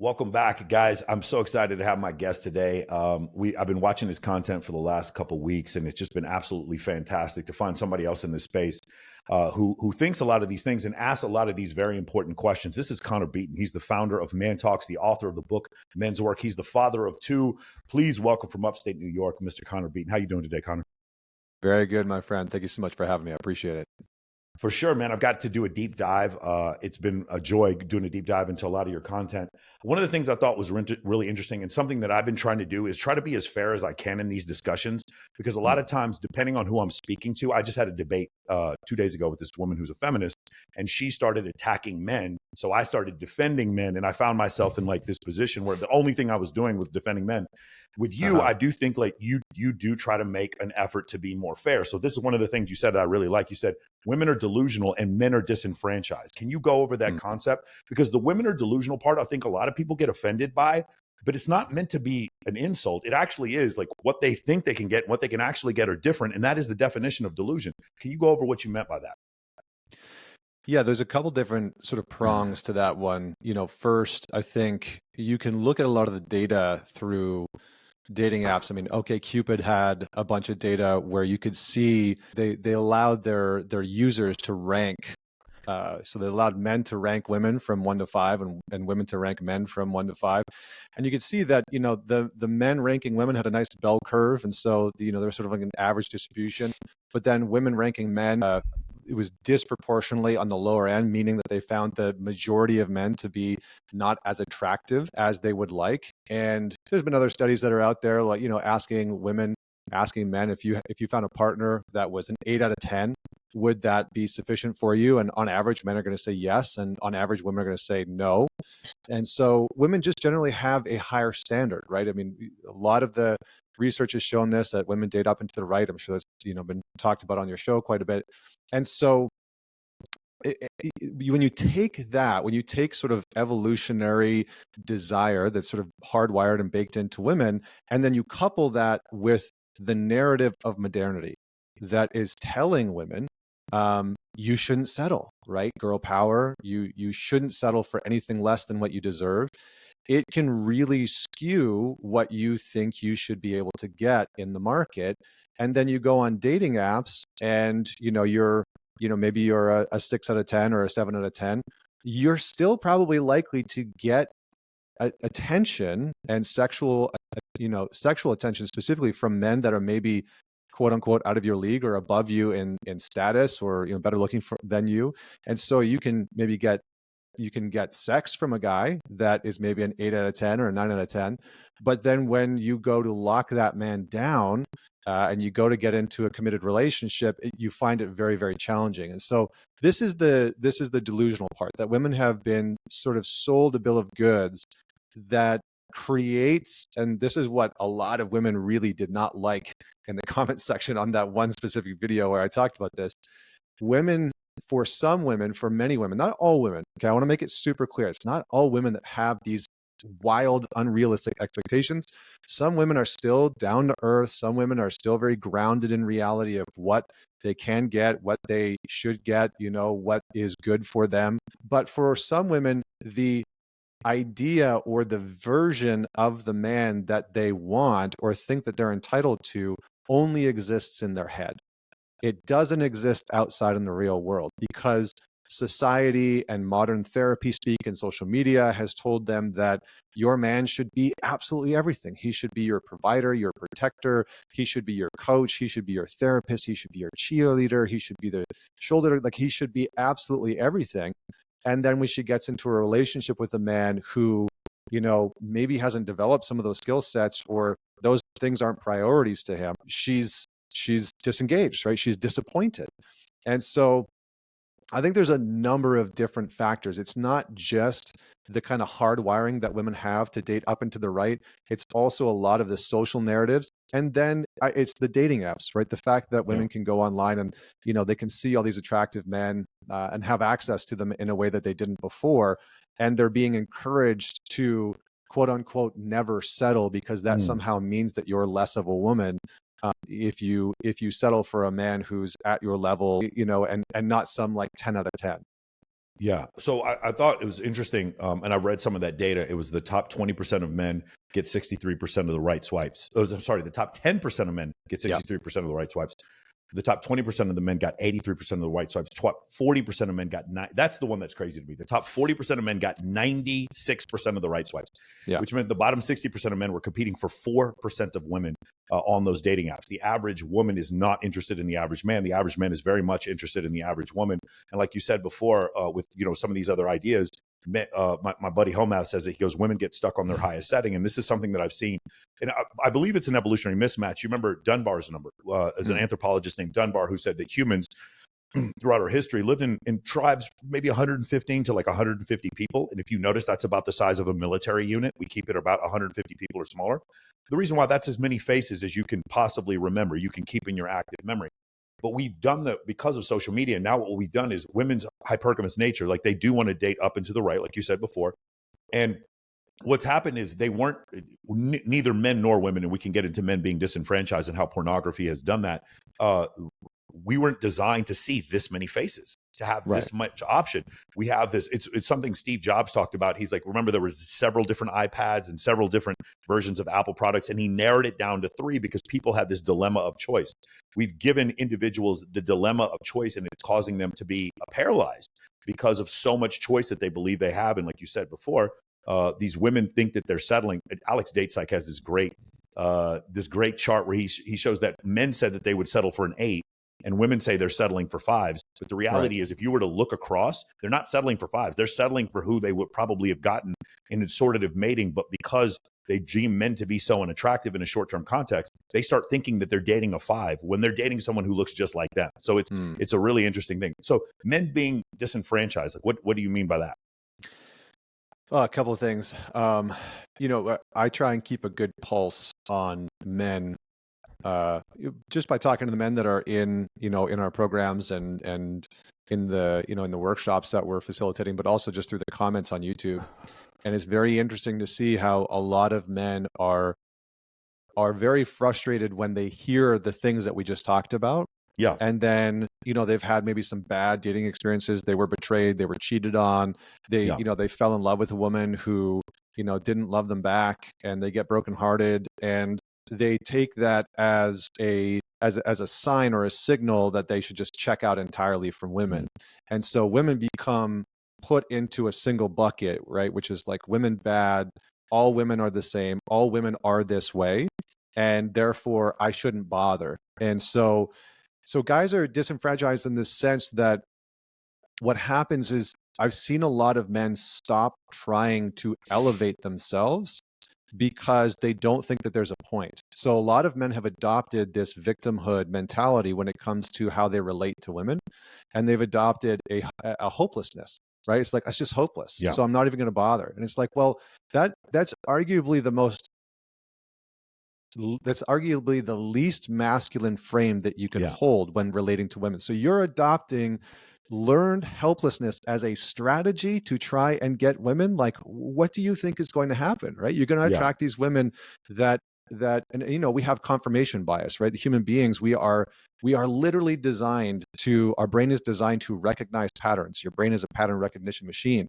Welcome back, guys. I'm so excited to have my guest today. I've been watching his content for the last couple of weeks, and it's just been absolutely fantastic to find somebody else in this space who thinks a lot of these things and asks a lot of these very important questions. This is Connor Beaton. He's the founder of Man Talks, the author of the book Men's Work. He's the father of two. Please welcome from upstate New York, Mr. Connor Beaton. How you doing today, Connor? Very good, my friend. Thank you so much for having me. I appreciate it. For sure, man. I've got to do a deep dive. It's been a joy doing a deep dive into a lot of your content. One of the things I thought was really interesting and something that I've been trying to do is try to be as fair as I can in these discussions, because a lot of times, depending on who I'm speaking to, I just had a debate 2 days ago with this woman who's a feminist, and she started attacking men. So I started defending men, and I found myself in like this position where the only thing I was doing was defending men. With you, I do think like you do try to make an effort to be more fair. So this is one of the things you said that I really like. You said women are delusional and men are disenfranchised. Can you go over that concept? Because the women are delusional part, I think a lot of people get offended by, but it's not meant to be an insult. It actually is like what they think they can get and what they can actually get are different. And that is the definition of delusion. Can you go over what you meant by that? Yeah, there's a couple different sort of prongs to that one. First, I think you can look at a lot of the data through dating apps. I mean, OkCupid had a bunch of data where you could see they allowed their users to rank. So they allowed men to rank women from 1 to 5 and women to rank men from 1 to 5. And you could see that, the men ranking women had a nice bell curve. And so, there's sort of like an average distribution. But then women ranking men, it was disproportionately on the lower end, meaning that they found the majority of men to be not as attractive as they would like. And there's been other studies that are out there, like, asking men if you found a partner that was an 8 out of 10, would that be sufficient for you? And on average, men are going to say yes. And on average, women are going to say no. And so women just generally have a higher standard, right? I mean, a lot of the research has shown this, that women date up and to the right. I'm sure that's, been talked about on your show quite a bit. And so when you take sort of evolutionary desire that's sort of hardwired and baked into women, and then you couple that with the narrative of modernity that is telling women, you shouldn't settle, right? Girl power, you shouldn't settle for anything less than what you deserve. It can really skew what you think you should be able to get in the market. And then you go on dating apps and, maybe you're a 6 out of 10 or a 7 out of 10. You're still probably likely to get attention and sexual attention specifically from men that are maybe quote unquote out of your league or above you in status or, better looking than you. And so you can get sex from a guy that is maybe an 8 out of 10 or a 9 out of 10. But then when you go to lock that man down and you go to get into a committed relationship, you find it very, very challenging. And so this is the delusional part, that women have been sort of sold a bill of goods that creates, and this is what a lot of women really did not like in the comment section on that one specific video where I talked about this. For some women, for many women, not all women, okay, I want to make it super clear. It's not all women that have these wild, unrealistic expectations. Some women are still down to earth. Some women are still very grounded in reality of what they can get, what they should get, what is good for them. But for some women, the idea or the version of the man that they want or think that they're entitled to only exists in their head. It doesn't exist outside in the real world, because society and modern therapy speak and social media has told them that your man should be absolutely everything. He should be your provider, your protector. He should be your coach. He should be your therapist. He should be your cheerleader. He should be the shoulder. Like, he should be absolutely everything. And then when she gets into a relationship with a man who, maybe hasn't developed some of those skill sets, or those things aren't priorities to him, she's disengaged, right? She's disappointed. And so I think there's a number of different factors. It's not just the kind of hard wiring that women have to date up and to the right. It's also a lot of the social narratives. And then it's the dating apps, right? The fact that women can go online and, they can see all these attractive men and have access to them in a way that they didn't before. And they're being encouraged to quote unquote never settle, because that somehow means that you're less of a woman. If you settle for a man who's at your level, and not some like 10 out of 10. Yeah. So I thought it was interesting, and I read some of that data. It was the top 20% of men get 63% of the right swipes. Oh, sorry, the top 10% of men get Yeah. 63% of the right swipes. The top 20% of the men got 83% of the right swipes. 40% of men got that's the one that's crazy to me. The top 40% of men got 96% of the right swipes, Yeah. which meant the bottom 60% of men were competing for 4% of women on those dating apps. The average woman is not interested in the average man. The average man is very much interested in the average woman. And like you said before, with some of these other ideas, my buddy Homath says that he goes, women get stuck on their highest setting. And this is something that I've seen. And I believe it's an evolutionary mismatch. You remember Dunbar's number, as an anthropologist named Dunbar, who said that humans throughout our history lived in tribes, maybe 115 to like 150 people. And if you notice, that's about the size of a military unit. We keep it about 150 people or smaller. The reason why that's as many faces as you can possibly remember, you can keep in your active memory. But we've done that because of social media. Now what we've done is women's hypergamous nature, like they do want to date up and to the right, like you said before. And what's happened is they weren't neither men nor women, and we can get into men being disenfranchised and how pornography has done that. We weren't designed to see this many faces, to have this much option. We have this, it's something Steve Jobs talked about. He's like, remember, there was several different iPads and several different versions of Apple products, and he narrowed it down to 3 because people had this dilemma of choice. We've given individuals the dilemma of choice, and it's causing them to be paralyzed because of so much choice that they believe they have. And like you said before, these women think that they're settling. Alex Datesike has this great chart where he shows that men said that they would settle for an 8, and women say they're settling for 5s. But the reality is, if you were to look across, they're not settling for 5s. They're settling for who they would probably have gotten in assortative mating. But because they deem men to be so unattractive in a short-term context, they start thinking that they're dating a 5 when they're dating someone who looks just like them. So it's a really interesting thing. So men being disenfranchised, like what do you mean by that? A couple of things. I try and keep a good pulse on men, just by talking to the men that are in our programs and in the workshops that we're facilitating, but also just through the comments on YouTube. And it's very interesting to see how a lot of men are very frustrated when they hear the things that we just talked about. Yeah. And then, they've had maybe some bad dating experiences. They were betrayed. They were cheated on. They fell in love with a woman who, didn't love them back, and they get brokenhearted, and they take that as a sign or a signal that they should just check out entirely from women. And so women become put into a single bucket, right? Which is like, women bad. All women are the same. All women are this way. And therefore I shouldn't bother. And so guys are disenfranchised in the sense that what happens is, I've seen a lot of men stop trying to elevate themselves because they don't think that there's a point. So a lot of men have adopted this victimhood mentality when it comes to how they relate to women, and they've adopted a hopelessness, right? It's like, it's just hopeless. Yeah. So I'm not even going to bother. And it's like, well, that's arguably the least masculine frame that you can hold when relating to women. So you're adopting learned helplessness as a strategy to try and get women. Like, what do you think is going to happen, right? You're going to attract these women that, and we have confirmation bias, right? The human beings, we are literally designed to, our brain is designed to recognize patterns. Your brain is a pattern recognition machine.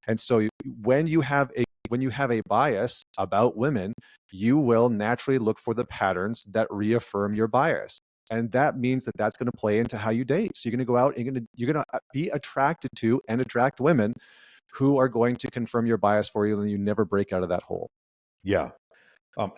And so when you have a bias about women, you will naturally look for the patterns that reaffirm your bias. And that means that that's going to play into how you date. So you're going to go out and you're going to be attracted to and attract women who are going to confirm your bias for you, and you never break out of that hole. Yeah.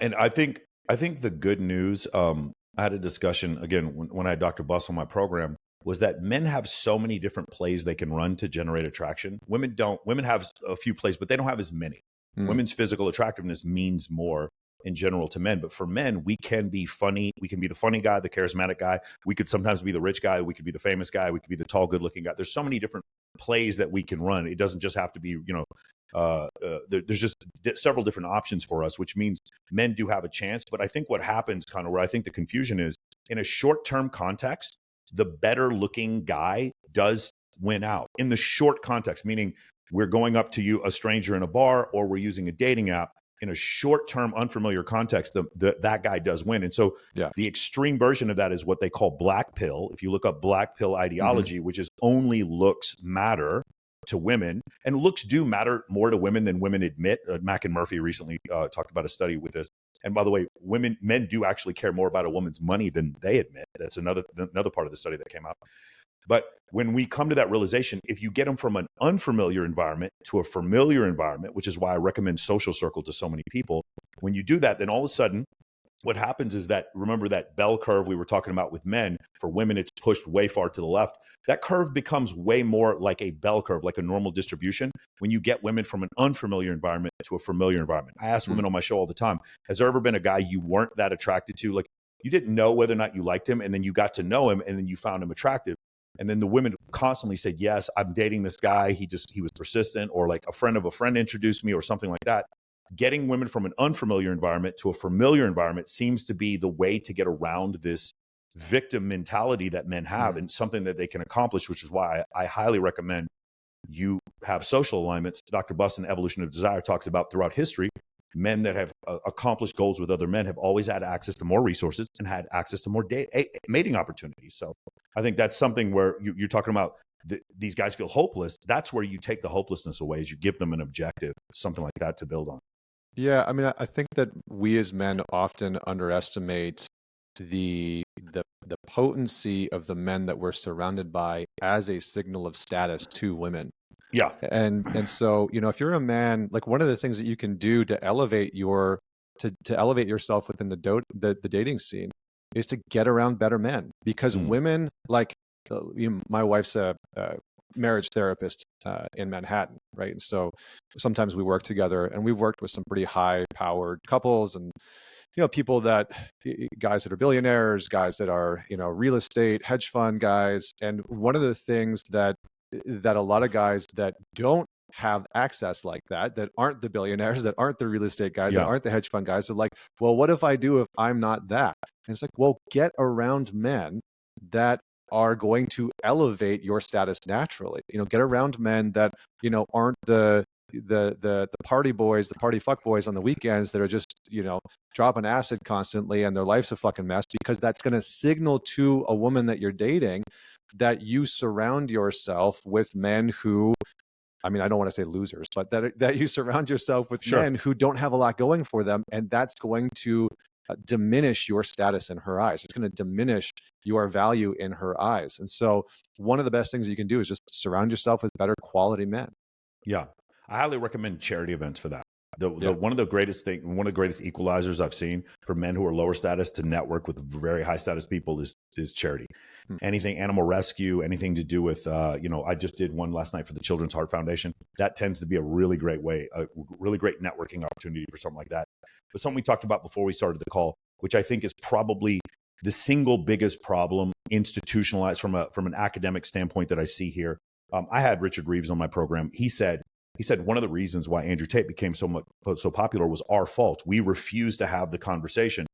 And I think the good news, I had a discussion again when I had Dr. Buss on my program, was that men have so many different plays they can run to generate attraction. Women don't. Women have a few plays, but they don't have as many. Women's physical attractiveness means more in general to men. But for men, we can be funny. We can be the funny guy, the charismatic guy. We could sometimes be the rich guy. We could be the famous guy. We could be the tall, good looking guy. There's so many different plays that we can run. It doesn't just have to be, there's just several different options for us, which means men do have a chance. But I think what happens, kind of where I think the confusion is, in a short-term context, the better looking guy does win out in the short context, meaning we're going up to you, a stranger in a bar, or we're using a dating app. In a short-term, unfamiliar context, that guy does win. And so the extreme version of that is what they call black pill. If you look up black pill ideology, which is only looks matter, to women, and looks do matter more to women than women admit. Mack and Murphy recently talked about a study with this. And by the way, men do actually care more about a woman's money than they admit. That's another part of the study that came out. But when we come to that realization, if you get them from an unfamiliar environment to a familiar environment, which is why I recommend Social Circle to so many people, when you do that, then all of a sudden, what happens is that, remember that bell curve we were talking about with men, for women, it's pushed way far to the left. That curve becomes way more like a bell curve, like a normal distribution, when you get women from an unfamiliar environment to a familiar environment. I ask women on my show all the time, has there ever been a guy you weren't that attracted to? Like, you didn't know whether or not you liked him, and then you got to know him, and then you found him attractive. And then the women constantly said, yes, I'm dating this guy. He was persistent, or like a friend of a friend introduced me, or something like that. Getting women from an unfamiliar environment to a familiar environment seems to be the way to get around this victim mentality that men have, and something that they can accomplish, which is why I highly recommend you have social alignments. Dr. Buston, Evolution of Desire, talks about throughout history, men that have accomplished goals with other men have always had access to more resources and had access to more mating opportunities. So I think that's something where you're talking about these guys feel hopeless. That's where you take the hopelessness away, is you give them an objective, something like that to build on. Yeah, I mean, I think that we as men often underestimate the potency of the men that we're surrounded by as a signal of status to women. Yeah. And so, if you're a man, like, one of the things that you can do to elevate to elevate yourself within the dating scene is to get around better men, because women, like, my wife's a marriage therapist in Manhattan, right? And so sometimes we work together, and we've worked with some pretty high powered couples, and people guys that are billionaires, guys that are real estate, hedge fund guys. And one of the things that a lot of guys that don't have access like that aren't the billionaires, that aren't the real estate guys, that aren't the hedge fund guys, are like, well, what if I do if I'm not that? And it's like, well, get around men that are going to elevate your status naturally. Get around men that aren't the party boys, the party fuck boys on the weekends that are just dropping acid constantly and their life's a fucking mess, because that's going to signal to a woman that you're dating that you surround yourself with men who, I mean, I don't want to say losers, but that you surround yourself with men who don't have a lot going for them, and that's going to diminish your status in her eyes. It's going to diminish your value in her eyes. And so one of the best things you can do is just surround yourself with better quality men. Yeah. I highly recommend charity events for that. One of the greatest equalizers I've seen for men who are lower status to network with very high status people is charity. Anything animal rescue, anything to do with, I just did one last night for the Children's Heart Foundation. That tends to be a really great way, a really great networking opportunity for something like that. But something we talked about before we started the call, which I think is probably the single biggest problem institutionalized from an academic standpoint that I see here. I had Richard Reeves on my program. He said one of the reasons why Andrew Tate became so popular was our fault. We refused to have the conversation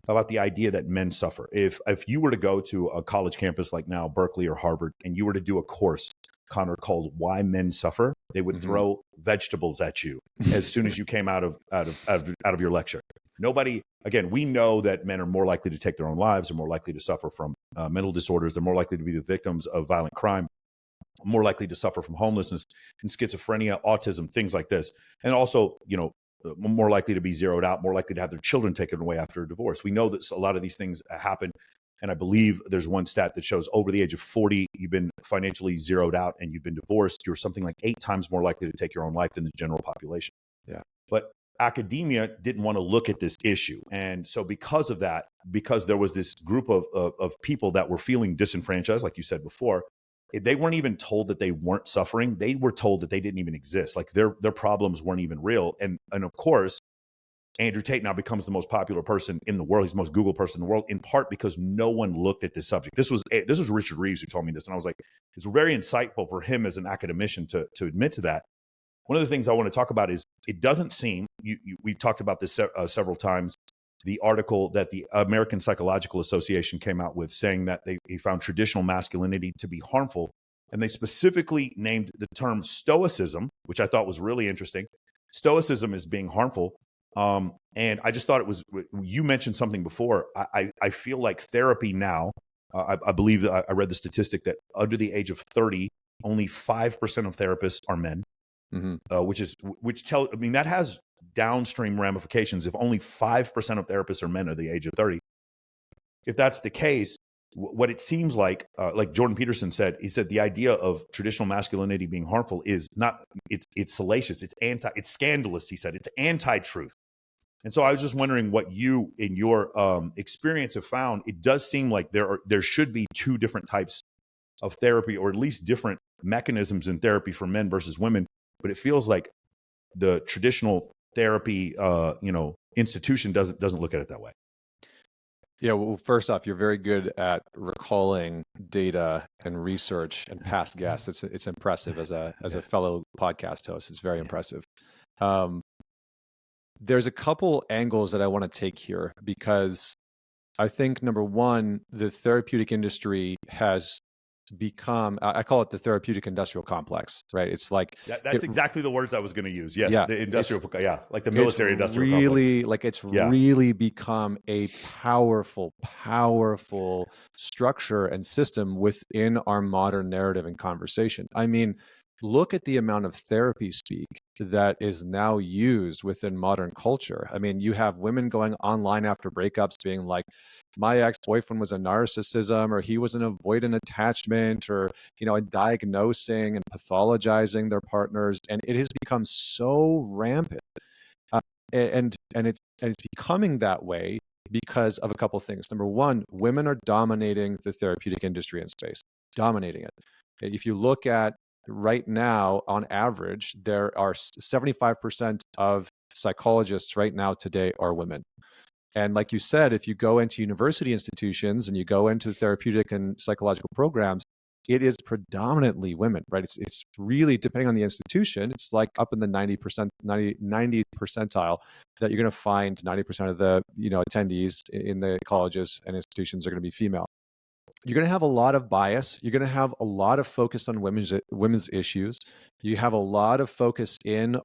about the idea that men suffer. If you were to go to a college campus like now Berkeley or Harvard, and you were to do a course, Connor, called "Why Men Suffer," they would throw vegetables at you as soon as you came out of your lecture. Nobody. Again, we know that men are more likely to take their own lives, are more likely to suffer from mental disorders. They're more likely to be the victims of violent crime, more likely to suffer from homelessness and schizophrenia, autism, things like this. And also, more likely to be zeroed out, more likely to have their children taken away after a divorce. We know that a lot of these things happen. And I believe there's one stat that shows over the age of 40, you've been financially zeroed out and you've been divorced, you're something like 8 times more likely to take your own life than the general population. Yeah. But academia didn't want to look at this issue. And so because of that, because there was this group of people that were feeling disenfranchised, like you said before, they weren't even told that they weren't suffering. They were told that they didn't even exist. Like their problems weren't even real. And of course, Andrew Tate now becomes the most popular person in the world. He's the most Googled person in the world, in part because no one looked at this subject. This was Richard Reeves who told me this. And I was like, it's very insightful for him as an academician to admit to that. One of the things I want to talk about is it doesn't seem, we've talked about this several times, the article that the American Psychological Association came out with saying that he found traditional masculinity to be harmful. And they specifically named the term stoicism, which I thought was really interesting. Stoicism is being harmful. And I just thought it was, you mentioned something before. I feel like therapy now, I believe that I read the statistic that under the age of 30, only 5% of therapists are men, Mm-hmm. I mean, that has downstream ramifications. If only 5% of therapists are men at the age of 30, if that's the case, what it seems like Jordan Peterson said, he said the idea of traditional masculinity being harmful is not, it's salacious, it's scandalous. He said it's anti-truth. And so I was just wondering what you, in your experience, have found. It does seem like there should be two different types of therapy, or at least different mechanisms in therapy for men versus women. But it feels like the traditional therapy, institution doesn't look at it that way. Yeah, well, first off, you're very good at recalling data and research and past guests. It's impressive as a fellow podcast host. It's very impressive. There's a couple angles that I want to take here, because I think, number one, the therapeutic industry has become, I call it the therapeutic industrial complex, right? It's like that's exactly the words I was going to use. Yes, yeah, the industrial, like the military industrial really, complex. like it's really become a powerful structure and system within our modern narrative and conversation. I mean, look at the amount of therapy speak that is now used within modern culture. I mean, you have women going online after breakups being like, my ex-boyfriend was a narcissism, or he was an avoidant attachment, or, and diagnosing and pathologizing their partners. And it has become so rampant. And it's becoming that way because of a couple of things. Number one, women are dominating the therapeutic industry and space, dominating it. If you look at right now, on average, there are 75% of psychologists right now today are women. And like you said, if you go into university institutions and you go into therapeutic and psychological programs, it is predominantly women, right? It's really, depending on the institution, it's like up in the 90%, 90th percentile that you're going to find 90% of the attendees in the colleges and institutions are going to be female. You're going to have a lot of bias. You're going to have a lot of focus on women's issues. You have a lot of focus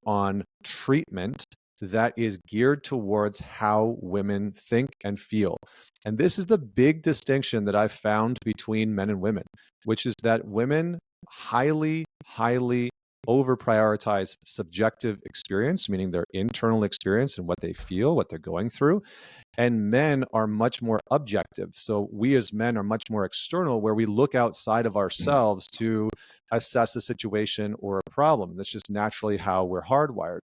on treatment that is geared towards how women think and feel. And this is the big distinction that I've found between men and women, which is that women highly over prioritize subjective experience, meaning their internal experience and what they feel, what they're going through. And men are much more objective. So we as men are much more external, where we look outside of ourselves to assess a situation or a problem. That's just naturally how we're hardwired.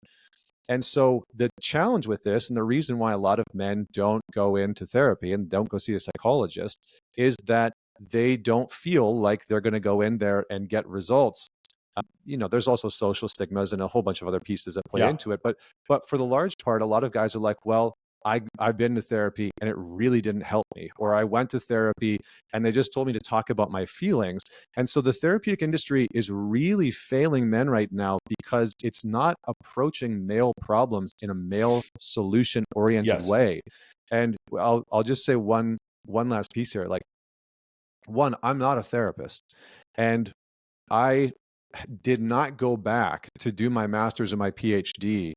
And so the challenge with this, and the reason why a lot of men don't go into therapy and don't go see a psychologist, is that they don't feel like they're going to go in there and get results. There's also social stigmas and a whole bunch of other pieces that play into it. But for the large part, a lot of guys are like, well, I've been to therapy and it really didn't help me. Or I went to therapy and they just told me to talk about my feelings. And so the therapeutic industry is really failing men right now because it's not approaching male problems in a male solution-oriented way. And I'll just say one last piece here. Like, one, I'm not a therapist. And I did not go back to do my master's and my PhD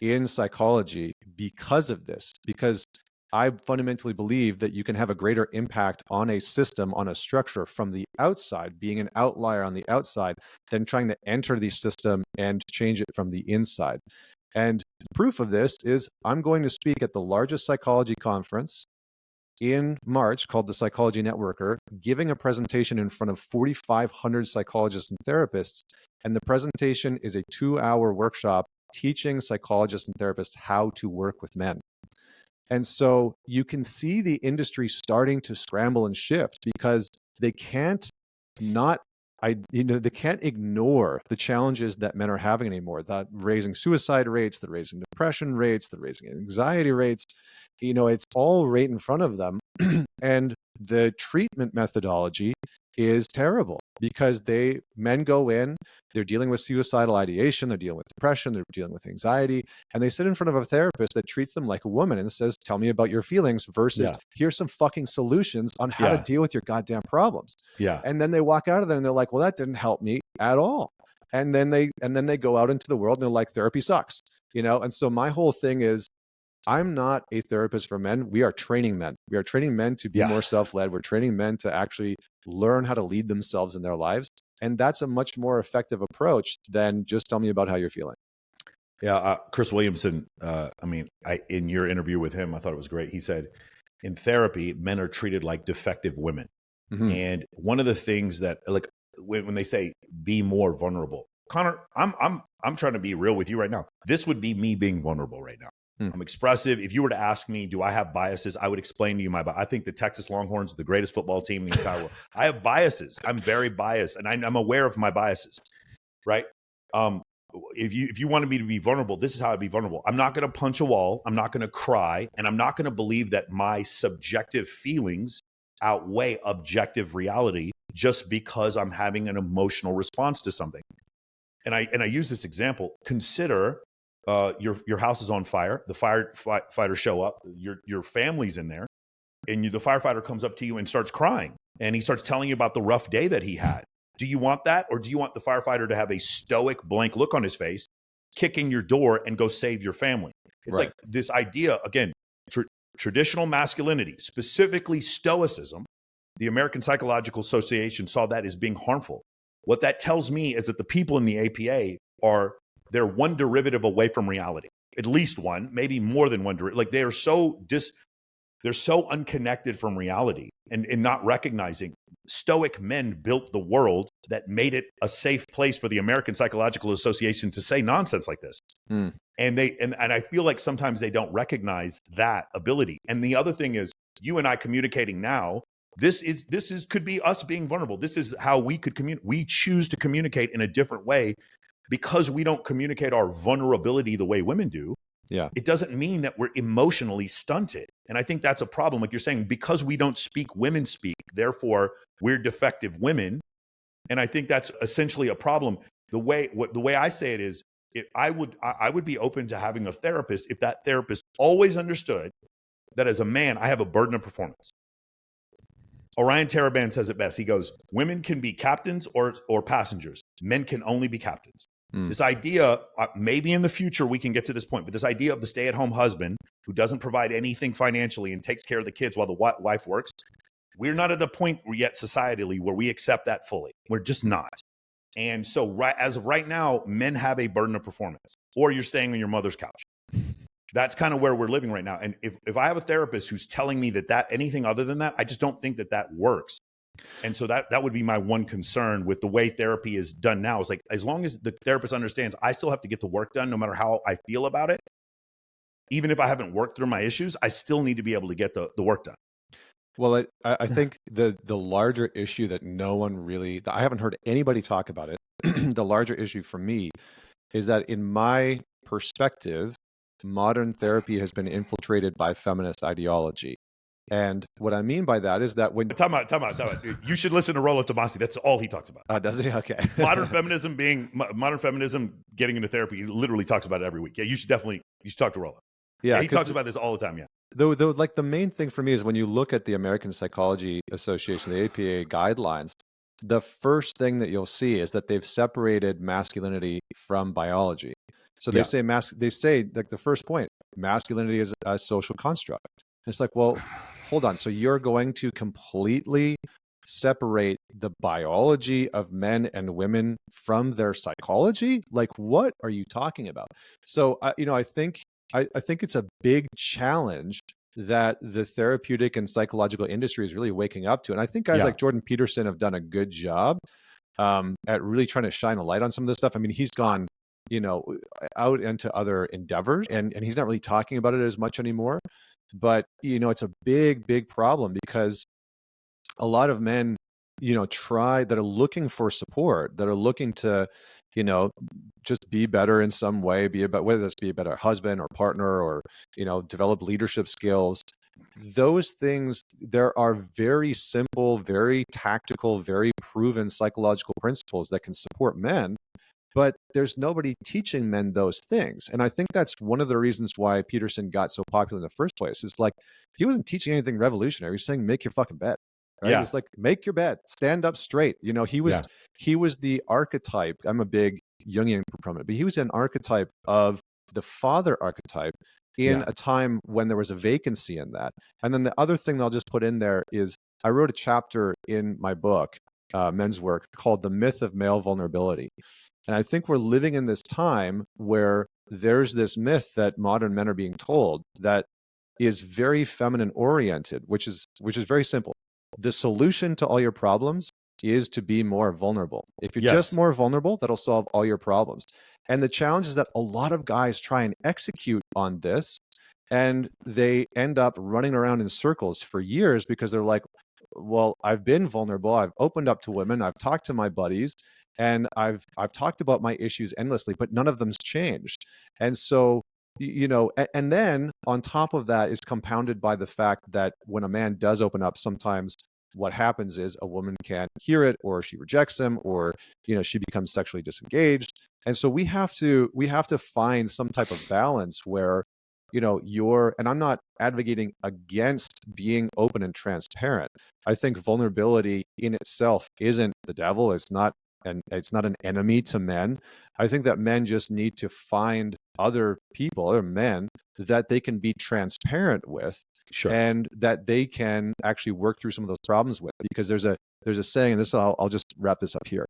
in psychology because of this, because I fundamentally believe that you can have a greater impact on a system, on a structure from the outside, being an outlier on the outside, than trying to enter the system and change it from the inside. And proof of this is I'm going to speak at the largest psychology conference in March called the Psychology Networker, giving a presentation in front of 4,500 psychologists and therapists. And the presentation is a 2-hour workshop teaching psychologists and therapists how to work with men. And so you can see the industry starting to scramble and shift because they can't they can't ignore the challenges that men are having anymore. That raising suicide rates, the raising depression rates, the raising anxiety rates, it's all right in front of them. And the treatment methodology is terrible because men go in, they're dealing with suicidal ideation, they're dealing with depression, they're dealing with anxiety, and they sit in front of a therapist that treats them like a woman and says, tell me about your feelings versus here's some fucking solutions on how to deal with your goddamn problems. And then they walk out of there and they're like, well, that didn't help me at all. And then they go out into the world and they're like, therapy sucks, And so my whole thing is, I'm not a therapist for men. We are training men. We are training men to be more self-led. We're training men to actually learn how to lead themselves in their lives. And that's a much more effective approach than just tell me about how you're feeling. Yeah, Chris Williamson, in your interview with him, I thought it was great. He said, in therapy, men are treated like defective women. Mm-hmm. And one of the things that, like, when they say be more vulnerable, Connor, I'm trying to be real with you right now. This would be me being vulnerable right now. I'm expressive. If you were to ask me, do I have biases? I would explain to you I think the Texas Longhorns are the greatest football team in the entire world. I have biases. I'm very biased, and I'm aware of my biases, right? If you wanted me to be vulnerable, this is how I'd be vulnerable. I'm not going to punch a wall. I'm not going to cry. And I'm not going to believe that my subjective feelings outweigh objective reality just because I'm having an emotional response to something. And I use this example. Consider your house is on fire. The firefighters show up. Your family's in there. And the firefighter comes up to you and starts crying. And he starts telling you about the rough day that he had. Do you want that? Or do you want the firefighter to have a stoic, blank look on his face, kick in your door and go save your family? It's Right. like this idea, again, traditional masculinity, specifically stoicism. The American Psychological Association saw that as being harmful. What that tells me is that the people in the APA they're one derivative away from reality, at least one, maybe more than one derivative. Like they're so unconnected from reality and not recognizing stoic men built the world that made it a safe place for the American Psychological Association to say nonsense like this. And I feel like sometimes they don't recognize that ability. And the other thing is, you and I communicating now, this could be us being vulnerable. This is how we could communicate. We choose to communicate in a different way because we don't communicate our vulnerability the way women do. Yeah. It doesn't mean that we're emotionally stunted. And I think that's a problem. Like you're saying, because we don't speak, women speak, therefore we're defective women. And I think that's essentially a problem. The way I say it is, I would be open to having a therapist if that therapist always understood that as a man, I have a burden of performance. Orion Taraban says it best. He goes, women can be captains or passengers. Men can only be captains. This idea, maybe in the future we can get to this point, but this idea of the stay-at-home husband who doesn't provide anything financially and takes care of the kids while the wife works, we're not at the point yet societally where we accept that fully. We're just not. And so as of right now, men have a burden of performance, or you're staying on your mother's couch. That's kind of where we're living right now. And if I have a therapist who's telling me that anything other than that, I just don't think that works. And so that would be my one concern with the way therapy is done now. Is like, as long as the therapist understands I still have to get the work done no matter how I feel about it, even if I haven't worked through my issues, I still need to be able to get the work done. Well, I think the larger issue that I haven't heard anybody talk about it, the larger issue for me is that in my perspective, modern therapy has been infiltrated by feminist ideology. And what I mean by that is that when... Time out. You should listen to Rollo Tomassi. That's all he talks about. Does he? Okay. modern feminism getting into therapy. He literally talks about it every week. Yeah, you should talk to Rollo. Yeah, he talks about this all the time. Yeah. Though, like the main thing for me is when you look at the American Psychology Association, the APA guidelines, the first thing that you'll see is that they've separated masculinity from biology. So they say like the first point, masculinity is a social construct. It's like, well, hold on. So you're going to completely separate the biology of men and women from their psychology? Like, what are you talking about? So, I think it's a big challenge that the therapeutic and psychological industry is really waking up to. And I think guys like Jordan Peterson have done a good job at really trying to shine a light on some of this stuff. I mean, he's gone, out into other endeavors and he's not really talking about it as much anymore. But, it's a big, big problem because a lot of men, that are looking for support, that are looking to, just be better in some way, whether this be a better husband or partner or, develop leadership skills. Those things, there are very simple, very tactical, very proven psychological principles that can support men. But there's nobody teaching men those things. And I think that's one of the reasons why Peterson got so popular in the first place. It's like, he wasn't teaching anything revolutionary. He's saying, make your fucking bed. Right? Yeah. It's like, make your bed, stand up straight. He was the archetype. I'm a big Jungian proponent, but he was an archetype of the father archetype in a time when there was a vacancy in that. And then the other thing that I'll just put in there is I wrote a chapter in my book men's work called The Myth of Male Vulnerability. And I think we're living in this time where there's this myth that modern men are being told that is very feminine oriented, which is very simple. The solution to all your problems is to be more vulnerable. If you're just more vulnerable, that'll solve all your problems. And the challenge is that a lot of guys try and execute on this, and they end up running around in circles for years because they're like, well, I've been vulnerable. I've opened up to women. I've talked to my buddies, and I've talked about my issues endlessly, but none of them's changed. And so, and then on top of that is compounded by the fact that when a man does open up, sometimes what happens is a woman can't hear it, or she rejects him, or she becomes sexually disengaged. And so we have to find some type of balance where and I'm not advocating against being open and transparent. I think vulnerability in itself isn't the devil. It's not an enemy to men. I think that men just need to find other people or men that they can be transparent with, and that they can actually work through some of those problems with. Because there's a saying, and I'll just wrap this up here.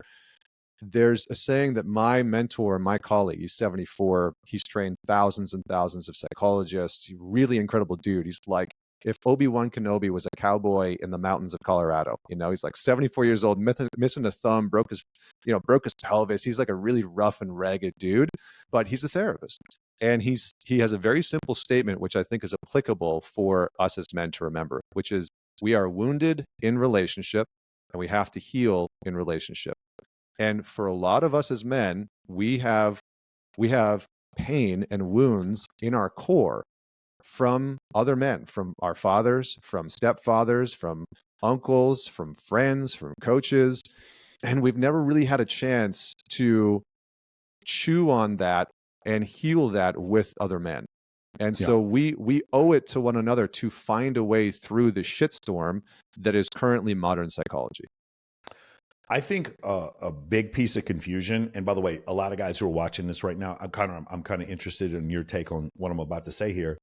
There's a saying that my mentor, my colleague, he's 74, he's trained thousands and thousands of psychologists, really incredible dude. He's like, if Obi-Wan Kenobi was a cowboy in the mountains of Colorado, he's like 74 years old, missing a thumb, broke his pelvis. He's like a really rough and ragged dude, but he's a therapist. And he has a very simple statement, which I think is applicable for us as men to remember, which is, we are wounded in relationship and we have to heal in relationship. And for a lot of us as men, we have pain and wounds in our core from other men, from our fathers, from stepfathers, from uncles, from friends, from coaches. And we've never really had a chance to chew on that and heal that with other men. And so we owe it to one another to find a way through the shitstorm that is currently modern psychology. I think a big piece of confusion, and by the way, a lot of guys who are watching this right now, I'm kind of interested in your take on what I'm about to say here,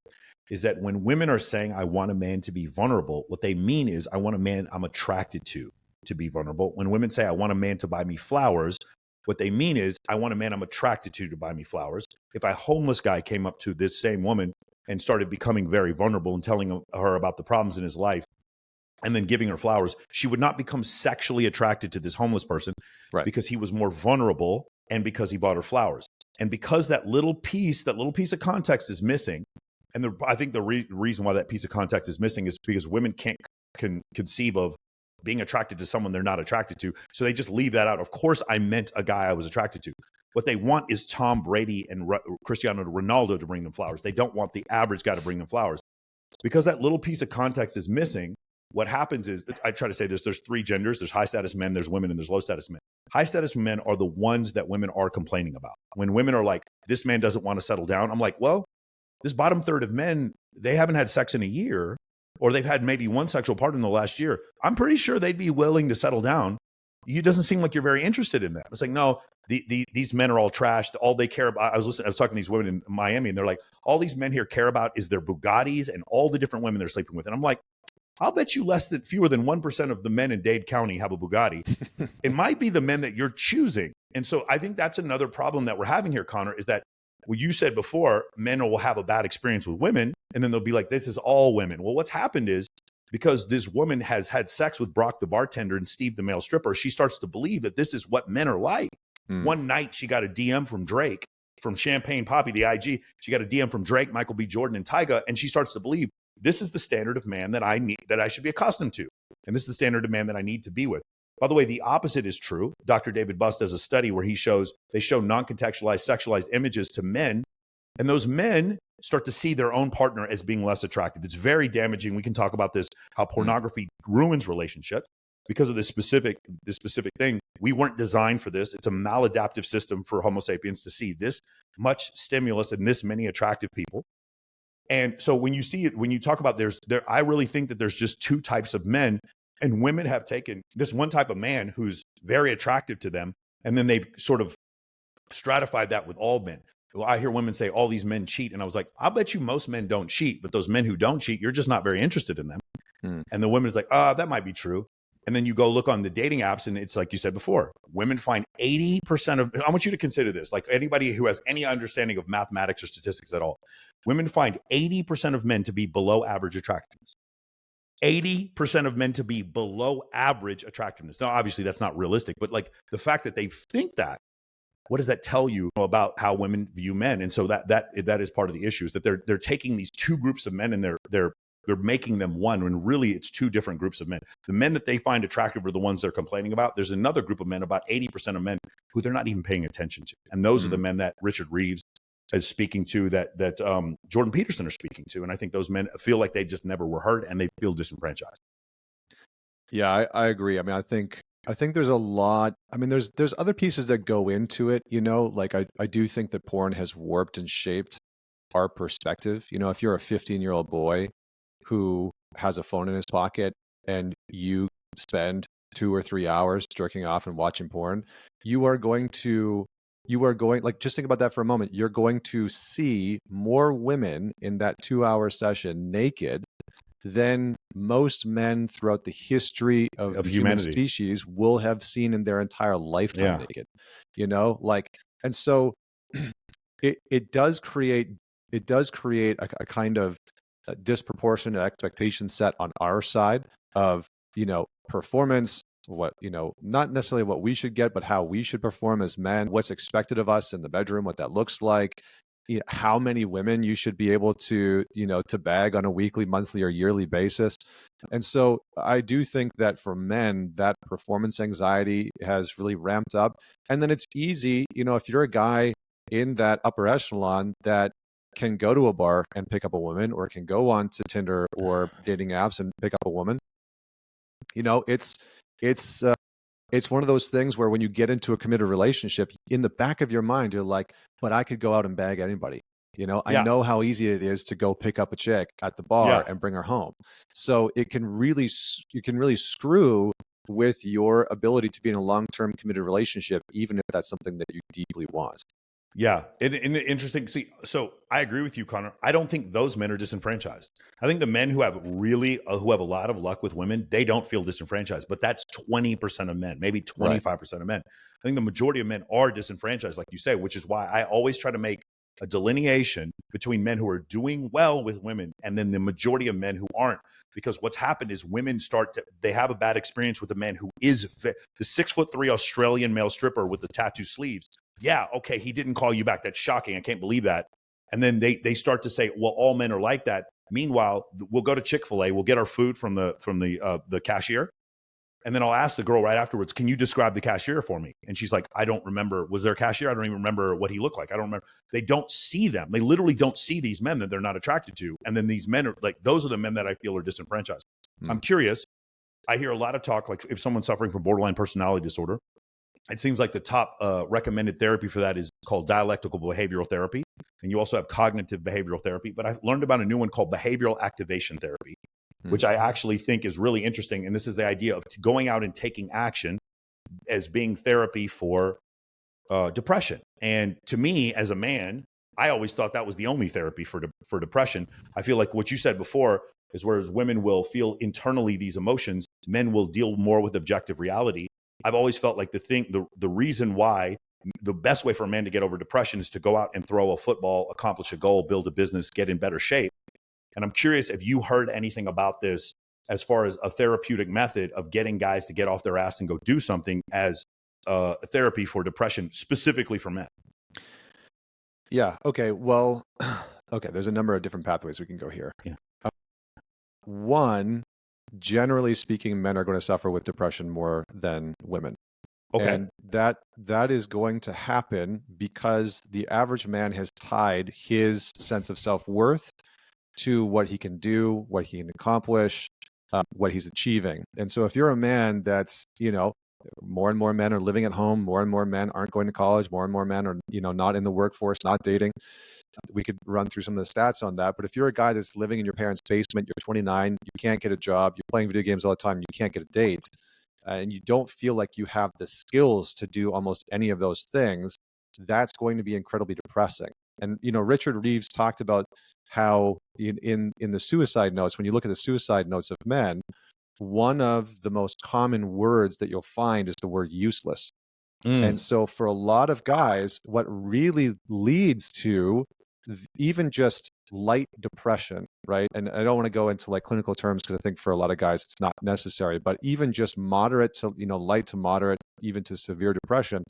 is that when women are saying, I want a man to be vulnerable, what they mean is, I want a man I'm attracted to be vulnerable. When women say, I want a man to buy me flowers, what they mean is, I want a man I'm attracted to buy me flowers. If a homeless guy came up to this same woman and started becoming very vulnerable and telling her about the problems in his life, and then giving her flowers, she would not become sexually attracted to this homeless person, because he was more vulnerable and because he bought her flowers. And because that little piece of context is missing, and I think the reason why that piece of context is missing is because women can't conceive of being attracted to someone they're not attracted to. So they just leave that out. Of course, I meant a guy I was attracted to. What they want is Tom Brady and Cristiano Ronaldo to bring them flowers. They don't want the average guy to bring them flowers. Because that little piece of context is missing, what happens is, I try to say this, there's three genders. There's high status men, there's women, and there's low status men. High status men are the ones that women are complaining about. When women are like, this man doesn't want to settle down, I'm like, well, this bottom third of men, they haven't had sex in a year, or they've had maybe one sexual partner in the last year. I'm pretty sure they'd be willing to settle down. It doesn't seem like you're very interested in that. It's like, no, these men are all trashed. All they care about, I was talking to these women in Miami, and they're like, all these men here care about is their Bugattis and all the different women they're sleeping with. And I'm like, I'll bet you fewer than 1% of the men in Dade County have a Bugatti. It might be the men that you're choosing. And so I think that's another problem that we're having here, Connor, is that what you said before, men will have a bad experience with women, and then they'll be like, this is all women. Well, what's happened is, because this woman has had sex with Brock the bartender and Steve the male stripper, she starts to believe that this is what men are like. One night she got a DM from Drake, from Champagne Poppy, the IG. She got a DM from Drake, Michael B. Jordan, and Tyga, and she starts to believe, this is the standard of man that I should be accustomed to. And this is the standard of man that I need to be with. By the way, the opposite is true. Dr. David Buss does a study where they show non-contextualized, sexualized images to men, and those men start to see their own partner as being less attractive. It's very damaging. We can talk about this, how pornography ruins relationships because of this specific thing. We weren't designed for this. It's a maladaptive system for Homo sapiens to see this much stimulus and this many attractive people. And so when you see it, when you talk about I really think that there's just two types of men, and women have taken this one type of man who's very attractive to them, and then they've sort of stratified that with all men. Well, I hear women say all these men cheat, and I was like, I'll bet you most men don't cheat, but those men who don't cheat, you're just not very interested in them. And the woman's like, that might be true. And then you go look on the dating apps, and it's like you said before, women find 80% of, I want you to consider this, like anybody who has any understanding of mathematics or statistics at all, women find 80% of men to be below average attractiveness. 80% of men to be below average attractiveness. Now, obviously that's not realistic, but like the fact that they think that, what does that tell you about how women view men? And so that is part of the issue, is that they're taking these two groups of men and they're making them one, when really it's two different groups of men. The men that they find attractive are the ones they're complaining about. There's another group of men, about 80% of men, who they're not even paying attention to. And those are the men that Richard Reeves is speaking to, that Jordan Peterson are speaking to. And I think those men feel like they just never were heard, and they feel disenfranchised. Yeah, I agree. I mean, I think there's a lot. I mean, there's other pieces that go into it, you know, like I do think that porn has warped and shaped our perspective. You know, if you're a 15-year-old boy who has a phone in his pocket and you spend 2 or 3 hours jerking off and watching porn, you are going, like, just think about that for a moment. You're going to see more women in that 2-hour session naked than most men throughout the history of the human species will have seen in their entire lifetime naked, you know, like, and so it does create a kind of a disproportionate expectation set on our side of, you know, performance, what, you know, not necessarily what we should get, but how we should perform as men, what's expected of us in the bedroom, what that looks like, you know, how many women you should be able to, you know, to bag on a weekly, monthly, or yearly basis. And so I do think that for men, that performance anxiety has really ramped up. And then it's easy, you know, if you're a guy in that upper echelon that can go to a bar and pick up a woman, or can go on to Tinder or dating apps and pick up a woman, you know, it's one of those things where when you get into a committed relationship, in the back of your mind, you're like, but I could go out and bag anybody. You know, I know how easy it is to go pick up a chick at the bar and bring her home. So you can really screw with your ability to be in a long-term committed relationship, even if that's something that you deeply want. Yeah. Interesting. See, so I agree with you, Connor. I don't think those men are disenfranchised. I think the men who have really, who have a lot of luck with women, they don't feel disenfranchised, but that's 20% of men, maybe 25% of men. I think the majority of men are disenfranchised, like you say, which is why I always try to make a delineation between men who are doing well with women and then the majority of men who aren't. Because what's happened is women they have a bad experience with a man who is the 6'3" Australian male stripper with the tattoo sleeves. Yeah, okay, he didn't call you back. That's shocking. I can't believe that. And then they start to say, well, all men are like that. Meanwhile, we'll go to Chick-fil-A, we'll get our food from the cashier. And then I'll ask the girl right afterwards, can you describe the cashier for me? And she's like, I don't remember. Was there a cashier? I don't even remember what he looked like. I don't remember. They don't see them. They literally don't see these men that they're not attracted to. And then these men are like, those are the men that I feel are disenfranchised. I'm curious. I hear a lot of talk, like if someone's suffering from borderline personality disorder, it seems like the top recommended therapy for that is called dialectical behavioral therapy. And you also have cognitive behavioral therapy. But I learned about a new one called behavioral activation therapy, which I actually think is really interesting. And this is the idea of going out and taking action as being therapy for depression. And to me, as a man, I always thought that was the only therapy for depression. I feel like what you said before is, whereas women will feel internally these emotions, men will deal more with objective reality. I've always felt like the reason why the best way for a man to get over depression is to go out and throw a football, accomplish a goal, build a business, get in better shape. And I'm curious if you heard anything about this as far as a therapeutic method of getting guys to get off their ass and go do something as a therapy for depression, specifically for men. Yeah. Okay. Well, okay. There's a number of different pathways we can go here. Yeah. One, generally speaking, men are going to suffer with depression more than women. Okay. And that is going to happen because the average man has tied his sense of self-worth to what he can do, what he can accomplish, what he's achieving. And so if you're a man that's, you know, more and more men are living at home, more and more men aren't going to college, more and more men are, you know, not in the workforce, not dating. We could run through some of the stats on that. But if you're a guy that's living in your parents' basement, you're 29, you can't get a job, you're playing video games all the time, you can't get a date, and you don't feel like you have the skills to do almost any of those things, that's going to be incredibly depressing. And, you know, Richard Reeves talked about how in the suicide notes, when you look at the suicide notes of men, one of the most common words that you'll find is the word useless. And Mm. so for a lot of guys, what really leads to even just light depression, right? And I don't want to go into like clinical terms because I think for a lot of guys it's not necessary, but even just moderate to, light to moderate, even to severe depression,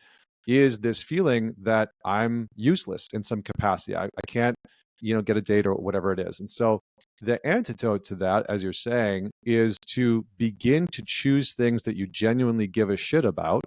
is this feeling that I'm useless in some capacity. I can't, get a date or whatever it is. And so the antidote to that, as you're saying, is to begin to choose things that you genuinely give a shit about,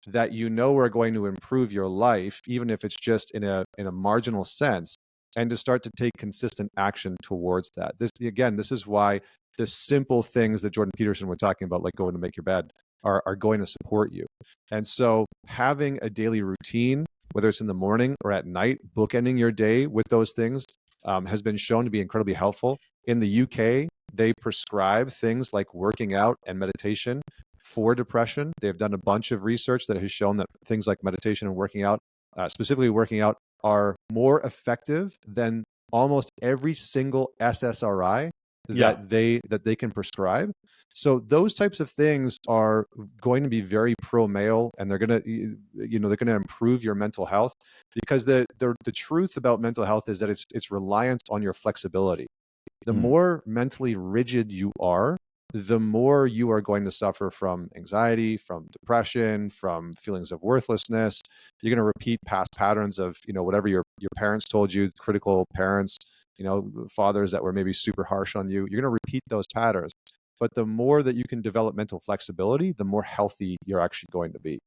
that are going to improve your life, even if it's just in a marginal sense, and to start to take consistent action towards that. This is why the simple things that Jordan Peterson was talking about, like going to make your bed, are going to support you. And so having a daily routine, whether it's in the morning or at night, bookending your day with those things, has been shown to be incredibly helpful. In the UK, they prescribe things like working out and meditation for depression. They've done a bunch of research that has shown that things like meditation and working out, specifically working out, are more effective than almost every single SSRI Yeah. that they can prescribe. So those types of things are going to be very pro male, and they're going to they're going to improve your mental health, because the truth about mental health is that it's reliant on your flexibility. The Mm. more mentally rigid you are, the more you are going to suffer from anxiety, from depression, from feelings of worthlessness. You're going to repeat past patterns of, whatever your parents told you, critical parents, fathers that were maybe super harsh on you. You're going to repeat those patterns. But the more that you can develop mental flexibility, the more healthy you're actually going to be.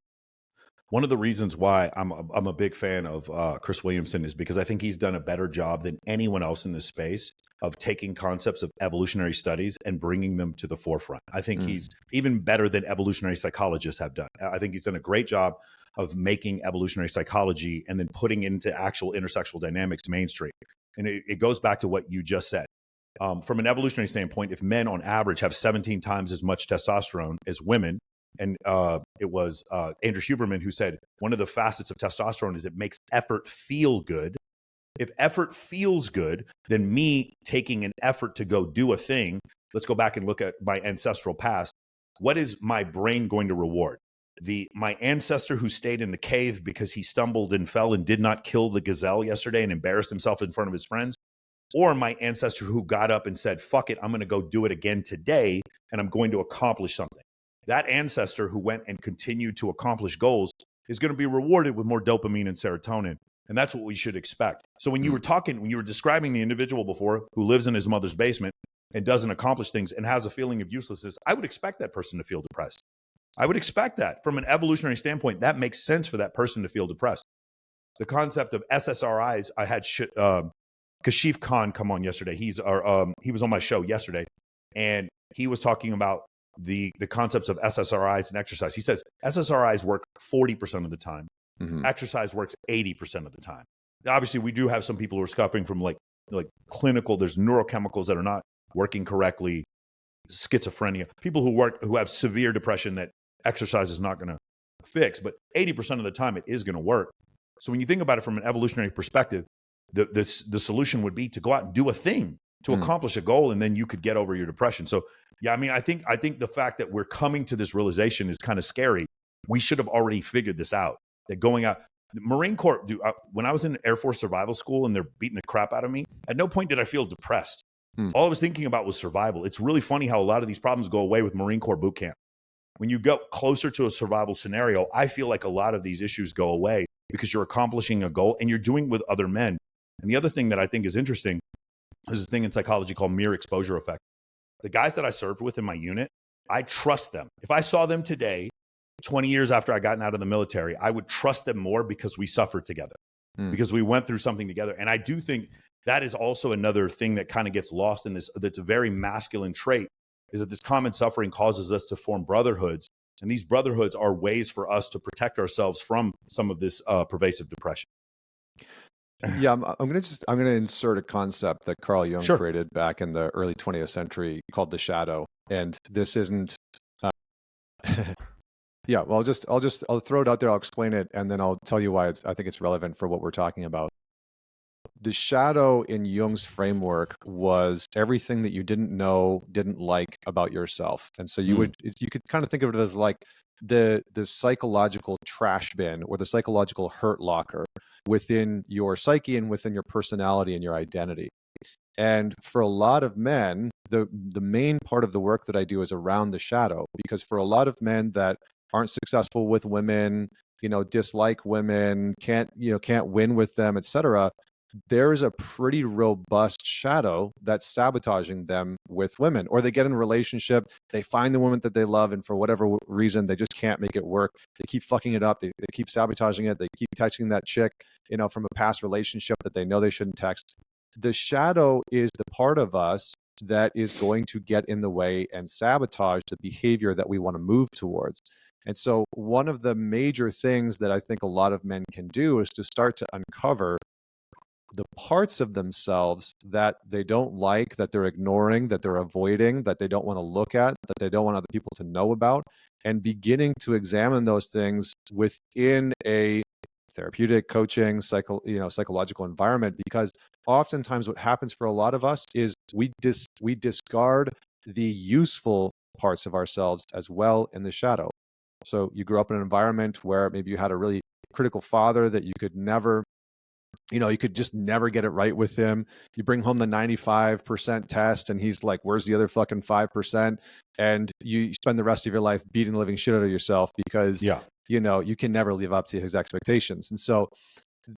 One of the reasons why I'm a big fan of Chris Williamson is because I think he's done a better job than anyone else in this space of taking concepts of evolutionary studies and bringing them to the forefront. I think he's even better than evolutionary psychologists have done. I think he's done a great job of making evolutionary psychology and then putting into actual intersexual dynamics mainstream. And it goes back to what you just said. From an evolutionary standpoint, if men on average have 17 times as much testosterone as women, and it was Andrew Huberman who said one of the facets of testosterone is it makes effort feel good. If effort feels good, then me taking an effort to go do a thing, let's go back and look at my ancestral past. What is my brain going to reward? My ancestor who stayed in the cave because he stumbled and fell and did not kill the gazelle yesterday and embarrassed himself in front of his friends? Or my ancestor who got up and said, fuck it, I'm going to go do it again today and I'm going to accomplish something. That ancestor who went and continued to accomplish goals is going to be rewarded with more dopamine and serotonin. And that's what we should expect. So when you were describing the individual before who lives in his mother's basement and doesn't accomplish things and has a feeling of uselessness, I would expect that person to feel depressed. I would expect that from an evolutionary standpoint. That makes sense for that person to feel depressed. The concept of SSRIs, I had Kashif Khan come on yesterday. He was on my show yesterday, and he was talking about the concepts of SSRIs and exercise. He says SSRIs work 40% of the time. Exercise works 80% of the time. Obviously, we do have some people who are suffering from like clinical. There's neurochemicals that are not working correctly, schizophrenia. People who have severe depression that exercise is not going to fix. But 80% of the time, it is going to work. So when you think about it from an evolutionary perspective, the solution would be to go out and do a thing to accomplish a goal, and then you could get over your depression. So yeah, I mean, I think the fact that we're coming to this realization is kind of scary. We should have already figured this out. That going out, the Marine Corps, when I was in Air Force survival school and they're beating the crap out of me, at no point did I feel depressed. All I was thinking about was survival. It's really funny how a lot of these problems go away with Marine Corps boot camp. When you go closer to a survival scenario, I feel like a lot of these issues go away because you're accomplishing a goal and you're doing it with other men. And the other thing that I think is interesting is a thing in psychology called mere exposure effect. The guys that I served with in my unit, I trust them. If I saw them today, 20 years after I gotten out of the military, I would trust them more because we suffered together, because we went through something together. And I do think that is also another thing that kind of gets lost in this, that's a very masculine trait, is that this common suffering causes us to form brotherhoods. And these brotherhoods are ways for us to protect ourselves from some of this pervasive depression. Yeah, I'm gonna insert a concept that Carl Jung created back in the early 20th century called the shadow. And this isn't yeah, well, I'll throw it out there, I'll explain it, and then I'll tell you why I think it's relevant for what we're talking about. the shadow in Jung's framework was everything that you didn't know, didn't like about yourself. And so you could kind of think of it as like the psychological trash bin or the psychological hurt locker within your psyche and within your personality and your identity. And for a lot of men, the main part of the work that I do is around the shadow, because for a lot of men that aren't successful with women, dislike women, can't win with them, etc., there is a pretty robust shadow that's sabotaging them with women. Or they get in a relationship, they find the woman that they love, and for whatever reason, they just can't make it work. They keep fucking it up. They keep sabotaging it. They keep texting that chick, from a past relationship that they know they shouldn't text. The shadow is the part of us that is going to get in the way and sabotage the behavior that we want to move towards. And so one of the major things that I think a lot of men can do is to start to uncover the parts of themselves that they don't like, that they're ignoring, that they're avoiding, that they don't want to look at, that they don't want other people to know about, and beginning to examine those things within a therapeutic, coaching, psychological environment. Because oftentimes what happens for a lot of us is we discard the useful parts of ourselves as well in the shadow. So you grew up in an environment where maybe you had a really critical father that you could never, you could just never get it right with him. You bring home the 95% test and he's like, where's the other fucking 5%? And you spend the rest of your life beating the living shit out of yourself because, you can never live up to his expectations. And so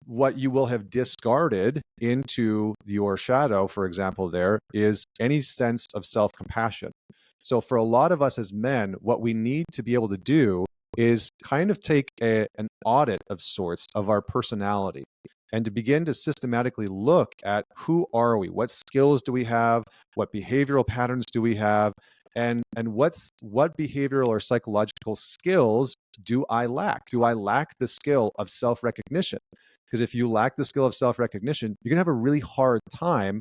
what you will have discarded into your shadow, for example, there is any sense of self-compassion. So for a lot of us as men, what we need to be able to do is kind of take an audit of sorts of our personality and to begin to systematically look at who are we, what skills do we have, what behavioral patterns do we have, and what behavioral or psychological skills do I lack? Do I lack the skill of self-recognition? Because if you lack the skill of self-recognition, you're going to have a really hard time,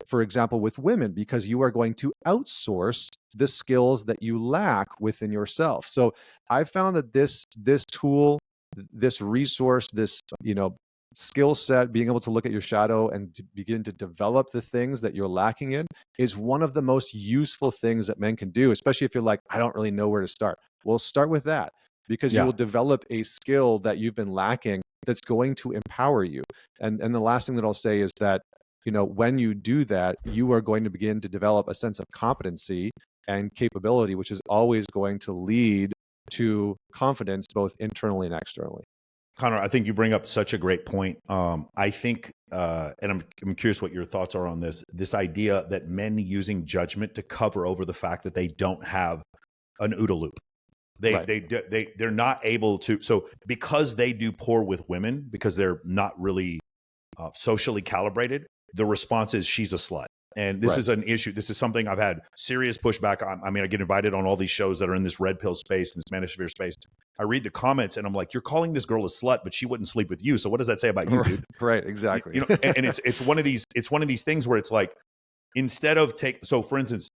for example, with women, because you are going to outsource the skills that you lack within yourself. So I found that this tool, this resource, this skill set, being able to look at your shadow and to begin to develop the things that you're lacking in, is one of the most useful things that men can do, especially if you're like, I don't really know where to start. Well, start with that, because you will develop a skill that you've been lacking that's going to empower you. And the last thing that I'll say is that, when you do that, you are going to begin to develop a sense of competency and capability, which is always going to lead to confidence, both internally and externally. Connor, I think you bring up such a great point. I think, and I'm curious what your thoughts are on this idea that men using judgment to cover over the fact that they don't have an OODA loop. They're not able to. So because they do poor with women, because they're not really socially calibrated, the response is she's a slut. And this is an issue. This is something I've had serious pushback on. I mean, I get invited on all these shows that are in this red pill space and this manosphere space. I read the comments and I'm like, you're calling this girl a slut, but she wouldn't sleep with you. So what does that say about you, dude? Right, exactly. And it's one of these things where it's like, instead of so for instance,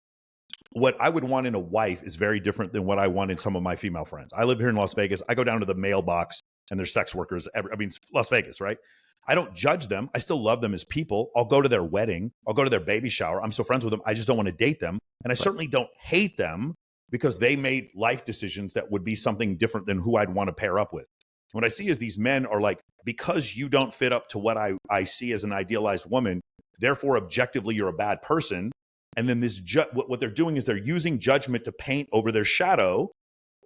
what I would want in a wife is very different than what I want in some of my female friends. I live here in Las Vegas. I go down to the mailbox and there's sex workers. It's Las Vegas, right? I don't judge them. I still love them as people. I'll go to their wedding. I'll go to their baby shower. I'm still friends with them. I just don't want to date them. And I certainly don't hate them because they made life decisions that would be something different than who I'd want to pair up with. What I see is these men are like, because you don't fit up to what I see as an idealized woman, therefore objectively you're a bad person. And then what they're doing is they're using judgment to paint over their shadow,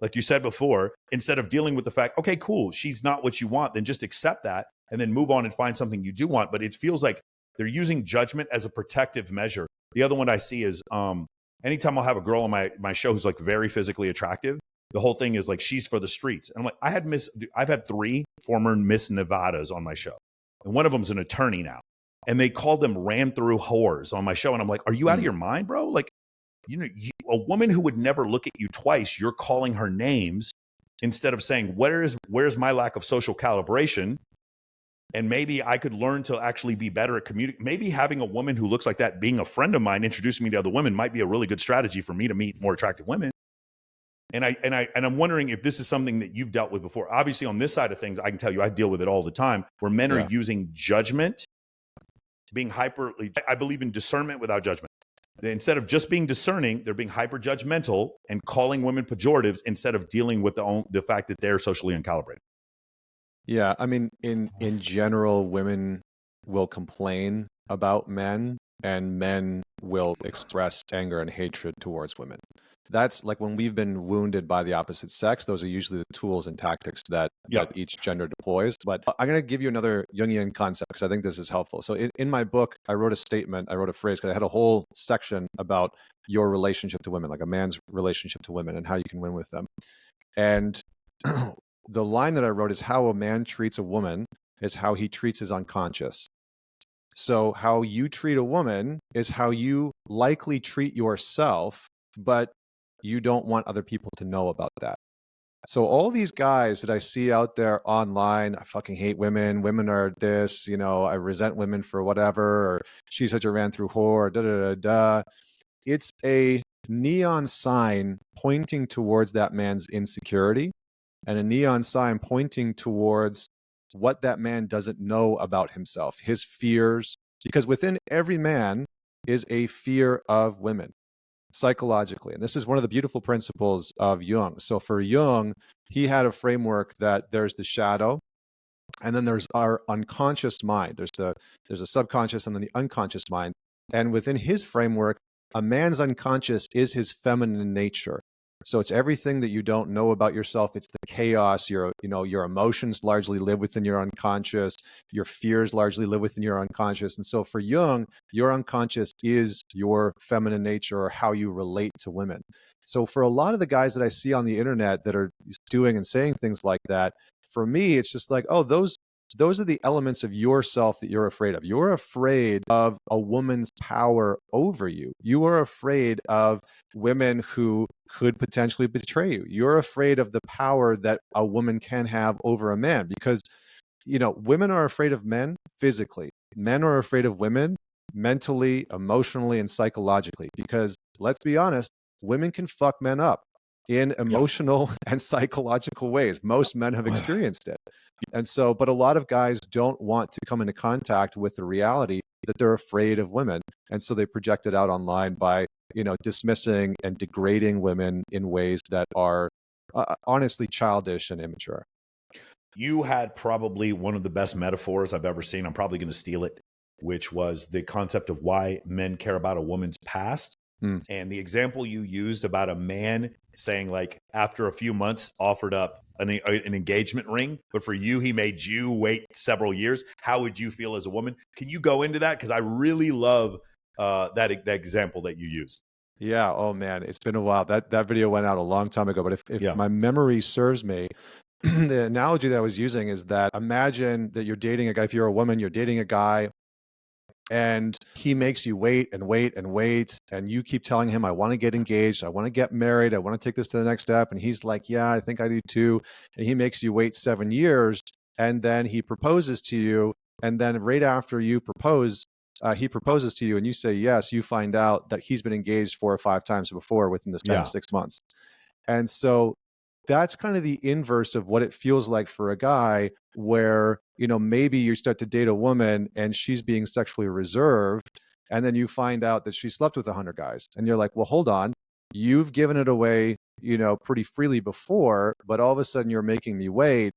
like you said before, instead of dealing with the fact, okay, cool, she's not what you want, then just accept that and then move on and find something you do want. But it feels like they're using judgment as a protective measure. The other one I see is anytime I'll have a girl on my show who's like very physically attractive, the whole thing is like, she's for the streets. And I'm like, I've had 3 former Miss Nevadas on my show. And one of them's an attorney now. And they called them ran through whores on my show. And I'm like, are you out of your mind, bro? Like, a woman who would never look at you twice, you're calling her names instead of saying, where's my lack of social calibration? And maybe I could learn to actually be better at communicating. Maybe having a woman who looks like that, being a friend of mine, introducing me to other women might be a really good strategy for me to meet more attractive women. And I'm wondering if this is something that you've dealt with before. Obviously, on this side of things, I can tell you I deal with it all the time, where men are using judgment being hyper. I believe in discernment without judgment. Instead of just being discerning, they're being hyper judgmental and calling women pejoratives instead of dealing with the fact that they're socially uncalibrated. Yeah, I mean, in general, women will complain about men, and men will express anger and hatred towards women. That's like when we've been wounded by the opposite sex, those are usually the tools and tactics that each gender deploys. But I'm going to give you another Jungian concept because I think this is helpful. So in my book, I wrote a phrase, because I had a whole section about your relationship to women, like a man's relationship to women and how you can win with them. And the line that I wrote is, how a man treats a woman is how he treats his unconscious. So how you treat a woman is how you likely treat yourself, but you don't want other people to know about that. So all these guys that I see out there online, I fucking hate women. Women are this, I resent women for whatever, or she's such a ran through whore, da da da da. It's a neon sign pointing towards that man's insecurity, and a neon sign pointing towards what that man doesn't know about himself, his fears, because within every man is a fear of women psychologically. And this is one of the beautiful principles of Jung. So for Jung, he had a framework that there's the shadow, and then there's our unconscious mind. There's a subconscious and then the unconscious mind. And within his framework, a man's unconscious is his feminine nature. So it's everything that you don't know about yourself. It's the chaos. Your emotions largely live within your unconscious. Your fears largely live within your unconscious. And so for Jung, your unconscious is your feminine nature, or how you relate to women. So for a lot of the guys that I see on the internet that are doing and saying things like that, for me, it's just like, oh, those are the elements of yourself that you're afraid of. You're afraid of a woman's power over you. You are afraid of women who could potentially betray you. You're afraid of the power that a woman can have over a man, because, women are afraid of men physically. Men are afraid of women mentally, emotionally, and psychologically, because let's be honest, women can fuck men up in emotional and psychological ways. Most men have experienced it. And so, but a lot of guys don't want to come into contact with the reality that they're afraid of women. And so they project it out online by, dismissing and degrading women in ways that are honestly childish and immature. You had probably one of the best metaphors I've ever seen. I'm probably going to steal it, which was the concept of why men care about a woman's past. And the example you used about a man saying, like, after a few months offered up an engagement ring, but for you, he made you wait several years. How would you feel as a woman? Can you go into that? Because I really love that example that you used. Yeah. Oh man, it's been a while. That video went out a long time ago, but if my memory serves me, the analogy that I was using is that imagine that you're dating a guy. If you're a woman, you're dating a guy, and he makes you wait and wait and wait. And you keep telling him, I want to get engaged. I want to get married. I want to take this to the next step. And he's like, yeah, I think I do too. And he makes you wait 7 years. And then he proposes to you. And then right after you propose, he proposes to you and you say yes. You find out that he's been engaged 4 or 5 times before within the span of 6 months. And so that's kind of the inverse of what it feels like for a guy, where, maybe you start to date a woman and she's being sexually reserved, and then you find out that she slept with 100 guys. And you're like, well, hold on. You've given it away, pretty freely before, but all of a sudden you're making me wait.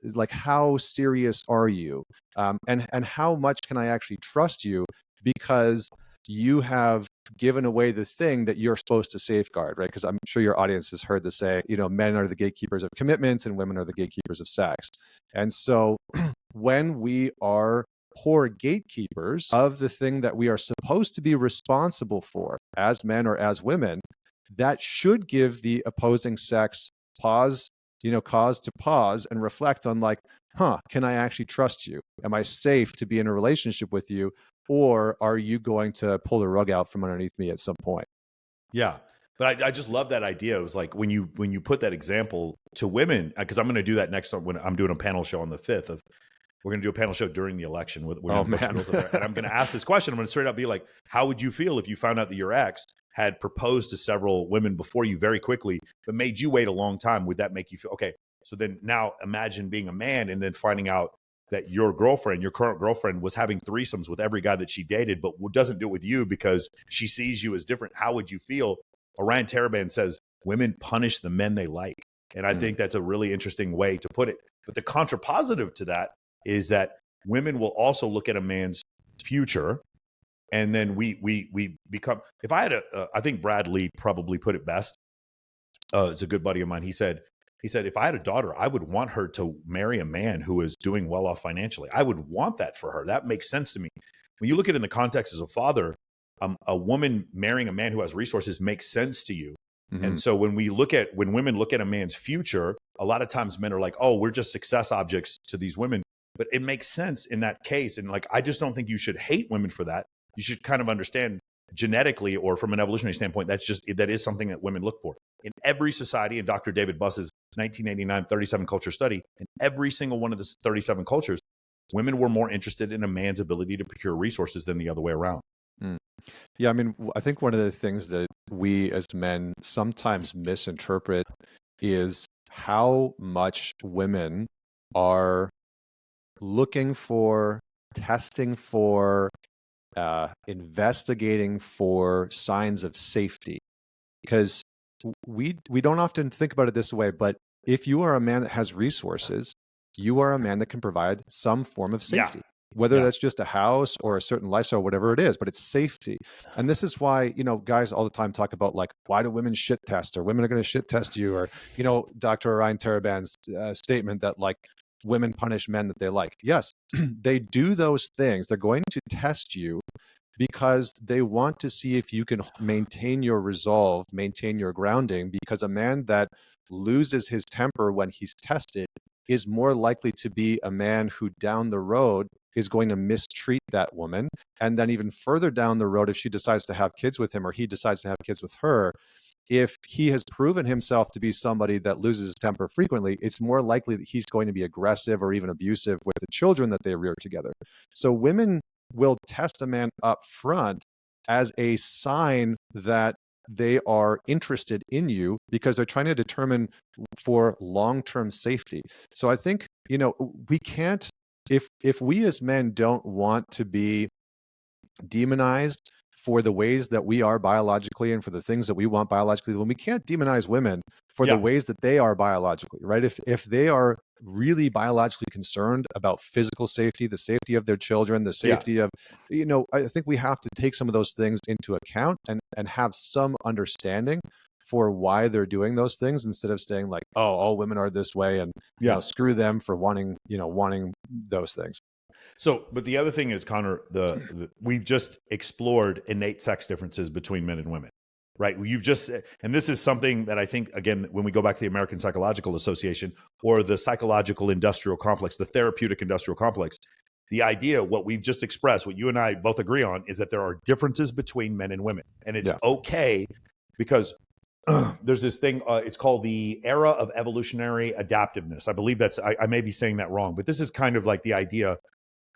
It's like, how serious are you? And how much can I actually trust you? Because you have given away the thing that you're supposed to safeguard, right? Because I'm sure your audience has heard this say, men are the gatekeepers of commitments and women are the gatekeepers of sex. And so when we are poor gatekeepers of the thing that we are supposed to be responsible for as men or as women, that should give the opposing sex cause to pause and reflect on, like, can I actually trust you? Am I safe to be in a relationship with you? Or are you going to pull the rug out from underneath me at some point? Yeah. But I just love that idea. It was like when you put that example to women, because I'm going to do that next when I'm doing a panel show on the 5th of, we're going to do a panel show during the election. And I'm going to ask this question. I'm going to straight up be like, how would you feel if you found out that your ex had proposed to several women before you very quickly, but made you wait a long time? Would that make you feel okay? So then now imagine being a man and then finding out that your girlfriend, your current girlfriend, was having threesomes with every guy that she dated, but doesn't do it with you because she sees you as different, how would you feel? Orion Taraban says women punish the men they like. And I think that's a really interesting way to put it. But the contrapositive to that is that women will also look at a man's future. And then we become, if I had I think Brad Lee probably put it best. It's a good buddy of mine. He said, if I had a daughter, I would want her to marry a man who is doing well off financially. I would want that for her. That makes sense to me. When you look at it in the context as a father, a woman marrying a man who has resources makes sense to you. Mm-hmm. And so when women look at a man's future, a lot of times men are like, oh, we're just success objects to these women. But it makes sense in that case. And like, I just don't think you should hate women for that. You should kind of understand genetically or from an evolutionary standpoint, that is something that women look for. In every society, in Dr. David Buss's 1989 37 culture study, in every single one of the 37 cultures, women were more interested in a man's ability to procure resources than the other way around. Yeah, I mean, I think one of the things that we as men sometimes misinterpret is how much women are looking for, testing for, investigating for signs of safety. Because we don't often think about it this way, but if you are a man that has resources, you are a man that can provide some form of safety. Whether that's just a house or a certain lifestyle, whatever it is, but it's safety. And this is why, guys all the time talk about like, why do women shit test, or women are going to shit test you? Or, Dr. Orion Taraban's statement that like women punish men that they like. Yes, they do those things. They're going to test you because they want to see if you can maintain your resolve, maintain your grounding, because a man that loses his temper when he's tested is more likely to be a man who down the road is going to mistreat that woman. And then even further down the road, if she decides to have kids with him or he decides to have kids with her, if he has proven himself to be somebody that loses his temper frequently, it's more likely that he's going to be aggressive or even abusive with the children that they rear together. So women will test a man up front as a sign that they are interested in you because they're trying to determine for long-term safety. So I think, we can't, if we as men don't want to be demonized for the ways that we are biologically and for the things that we want biologically, when we can't demonize women for the ways that they are biologically, right? If they are really biologically concerned about physical safety, the safety of their children, the safety of, I think we have to take some of those things into account and have some understanding for why they're doing those things instead of saying like, oh, all women are this way and screw them for wanting those things. So, but the other thing is, Connor, we've just explored innate sex differences between men and women, right? And this is something that I think, again, when we go back to the American Psychological Association or the psychological industrial complex, the therapeutic industrial complex, the idea, what we've just expressed, what you and I both agree on, is that there are differences between men and women. And it's okay because there's this thing, it's called the era of evolutionary adaptiveness. I believe I may be saying that wrong, but this is kind of like the idea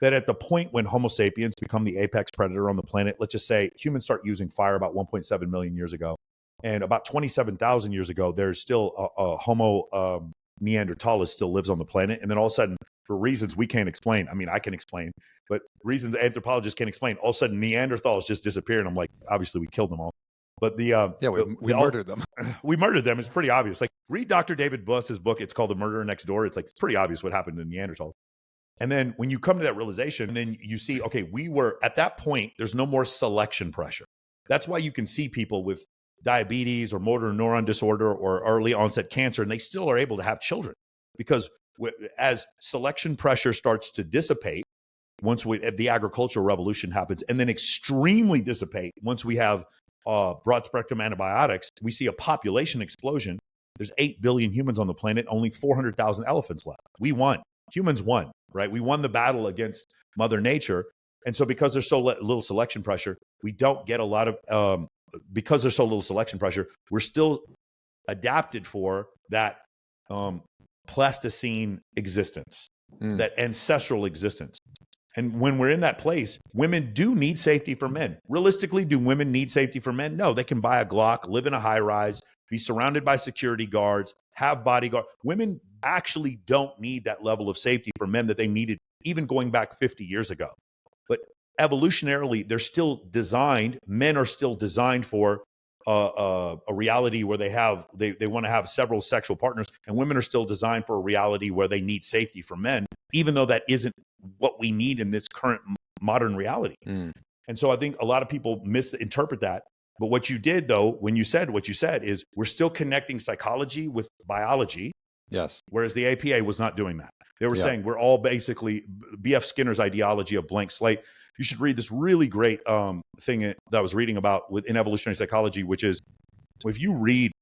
that at the point when Homo sapiens become the apex predator on the planet, let's just say humans start using fire about 1.7 million years ago. And about 27,000 years ago, there's still a Homo neanderthalis still lives on the planet. And then all of a sudden, for reasons we can't explain, I mean, I can explain, but reasons anthropologists can't explain, all of a sudden Neanderthals just disappeared. And I'm like, obviously we killed them all. But we murdered them. We murdered them. It's pretty obvious. Like, read Dr. David Buss's book. It's called The Murderer Next Door. It's like, it's pretty obvious what happened to Neanderthals. And then when you come to that realization, then you see, okay, we were at that point, there's no more selection pressure. That's why you can see people with diabetes or motor neuron disorder or early onset cancer, and they still are able to have children. Because as selection pressure starts to dissipate, once the agricultural revolution happens, and then extremely dissipate once we have broad spectrum antibiotics, we see a population explosion. There's 8 billion humans on the planet, only 400,000 elephants left. We won. Humans won, right? We won the battle against Mother Nature. And so because there's so little selection pressure, we don't get a lot of, because there's so little selection pressure, we're still adapted for that Pleistocene existence, that ancestral existence. And when we're in that place, women do need safety for men. Realistically, do women need safety for men? No, they can buy a Glock, live in a high rise, be surrounded by security guards, have bodyguards. Women actually don't need that level of safety for men that they needed even going back 50 years ago. But evolutionarily, they're still designed, men are still designed for a reality where they want to have several sexual partners, and women are still designed for a reality where they need safety from men, even though that isn't what we need in this current modern reality. And so I think a lot of people misinterpret that. But what you did, though, when you said what you said, is we're still connecting psychology with biology. Yes. Whereas the APA was not doing that. They were saying we're all basically B.F. Skinner's ideology of blank slate. You should read this really great thing that I was reading about in evolutionary psychology, which is if you read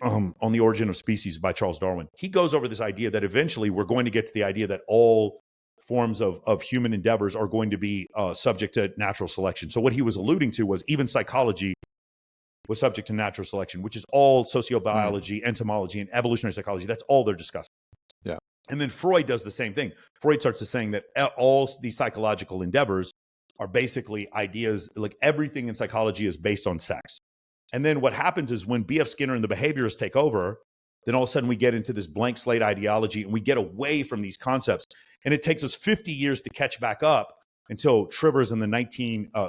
On the Origin of Species by Charles Darwin, he goes over this idea that eventually we're going to get to the idea that all forms of human endeavors are going to be subject to natural selection. So what he was alluding to was even psychology was subject to natural selection, which is all sociobiology, entomology, and evolutionary psychology. That's all they're discussing. Yeah. And then Freud does the same thing. Freud starts to saying that all these psychological endeavors are basically ideas, like everything in psychology is based on sex. And then what happens is when B.F. Skinner and the behaviorists take over, then all of a sudden we get into this blank slate ideology and we get away from these concepts. And it takes us 50 years to catch back up until Trivers in the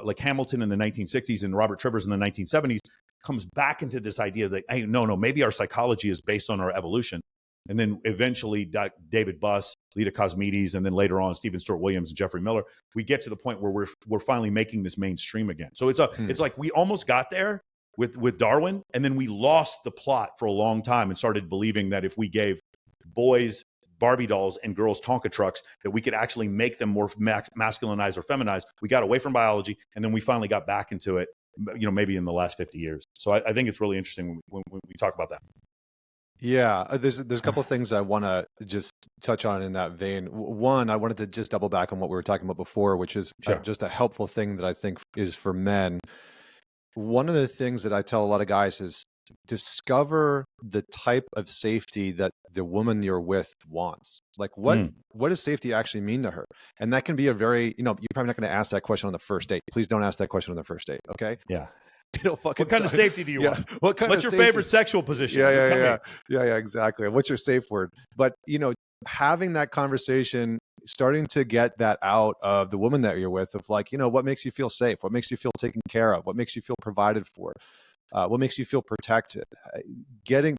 like Hamilton in the 1960s and Robert Trivers in the 1970s comes back into this idea that, hey, no, maybe our psychology is based on our evolution. And then eventually David Buss, Lita Cosmides, and then later on Stephen Stuart Williams and Jeffrey Miller, we get to the point where we're finally making this mainstream again. So it's like we almost got there with Darwin, and then we lost the plot for a long time and started believing that if we gave boys Barbie dolls and girls Tonka trucks, that we could actually make them more masculinized or feminized. We got away from biology, and then we finally got back into it, maybe in the last 50 years. So I think it's really interesting when we talk about that. Yeah, there's a couple of things I want to just touch on in that vein. One, I wanted to just double back on what we were talking about before, which is just a helpful thing that I think is for men. One of the things that I tell a lot of guys is discover the type of safety that the woman you're with wants. Like what does safety actually mean to her? And that can be a very, you're probably not going to ask that question on the first date. Please don't ask that question on the first date. Okay. Yeah. What kind of safety do you want? What's your favorite sexual position? Yeah, exactly. What's your safe word? But, having that conversation, starting to get that out of the woman that you're with of like, what makes you feel safe? What makes you feel taken care of? What makes you feel provided for? What makes you feel protected?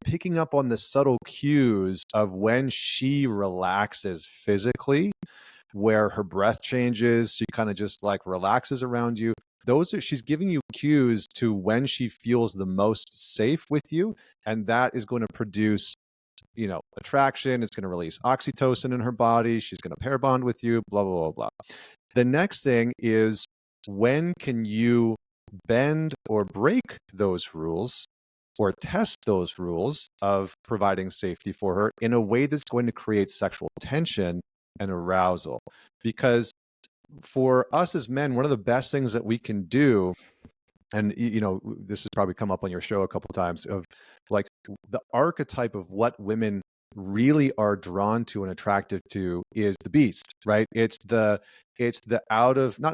Picking up on the subtle cues of when she relaxes physically, where her breath changes, she kind of just like relaxes around you. She's giving you cues to when she feels the most safe with you. And that is going to produce, attraction. It's going to release oxytocin in her body. She's going to pair bond with you, blah, blah, blah, blah. The next thing is, when can you bend or break those rules or test those rules of providing safety for her in a way that's going to create sexual tension and arousal? Because for us as men, one of the best things that we can do, and this has probably come up on your show a couple of times, of like the archetype of what women really are drawn to and attracted to is the beast, right? It's the not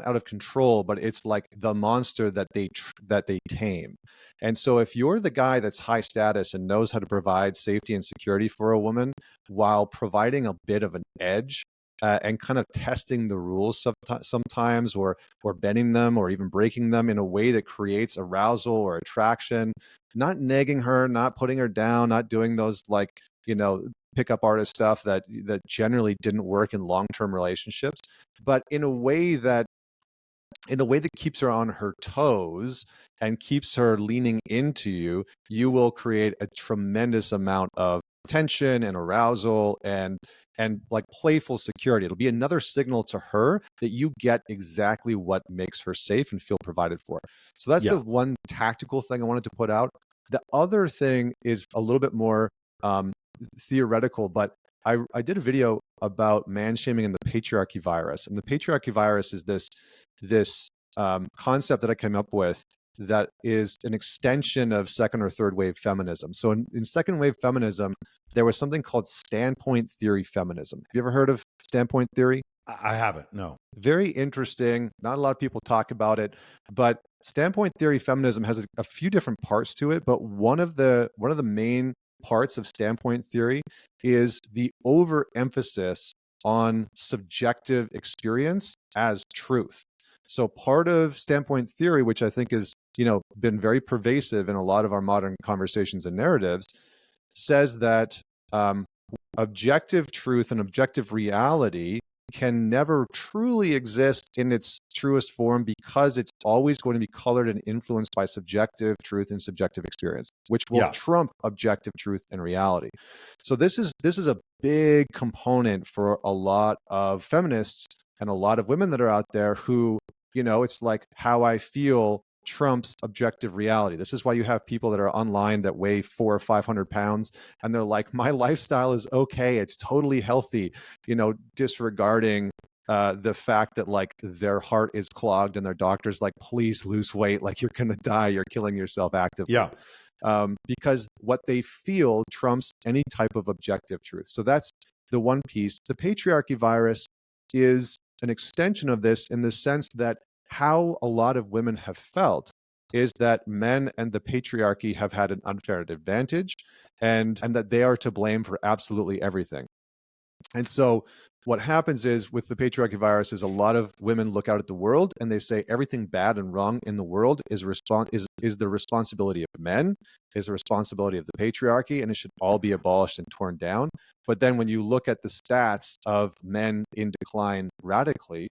out of control, but it's like the monster that they tame. And so if you're the guy that's high status and knows how to provide safety and security for a woman while providing a bit of an edge, and kind of testing the rules sometimes, or bending them or even breaking them in a way that creates arousal or attraction, not negging her, not putting her down, not doing those like, pickup artist stuff that generally didn't work in long-term relationships, but in a way that keeps her on her toes and keeps her leaning into you, you will create a tremendous amount of tension and arousal and like playful security. It'll be another signal to her that you get exactly what makes her safe and feel provided for. So that's the one tactical thing I wanted to put out. The other thing is a little bit more theoretical, but I did a video about man shaming and the patriarchy virus. And the patriarchy virus is this concept that I came up with that is an extension of second or third wave feminism. So in second wave feminism, there was something called standpoint theory feminism. Have you ever heard of standpoint theory? I haven't, no. Very interesting. Not a lot of people talk about it, but standpoint theory feminism has a few different parts to it. But one of the main parts of standpoint theory is the overemphasis on subjective experience as truth. So part of standpoint theory, which I think is, been very pervasive in a lot of our modern conversations and narratives, says that objective truth and objective reality can never truly exist in its truest form because it's always going to be colored and influenced by subjective truth and subjective experience, which will trump objective truth and reality. So this is a big component for a lot of feminists and a lot of women that are out there who, it's like how I feel trumps objective reality. This is why you have people that are online that weigh 400 or 500 pounds and they're like, my lifestyle is okay, it's totally healthy, disregarding the fact that like their heart is clogged and their doctor's like, please lose weight, like you're gonna die, you're killing yourself actively. Because what they feel trumps any type of objective truth. So that's the one piece. The patriarchy virus is an extension of this in the sense that how a lot of women have felt is that men and the patriarchy have had an unfair advantage and that they are to blame for absolutely everything. And so what happens is with the patriarchy virus is a lot of women look out at the world and they say everything bad and wrong in the world is the responsibility of men, is the responsibility of the patriarchy, and it should all be abolished and torn down. But then when you look at the stats of men in decline radically,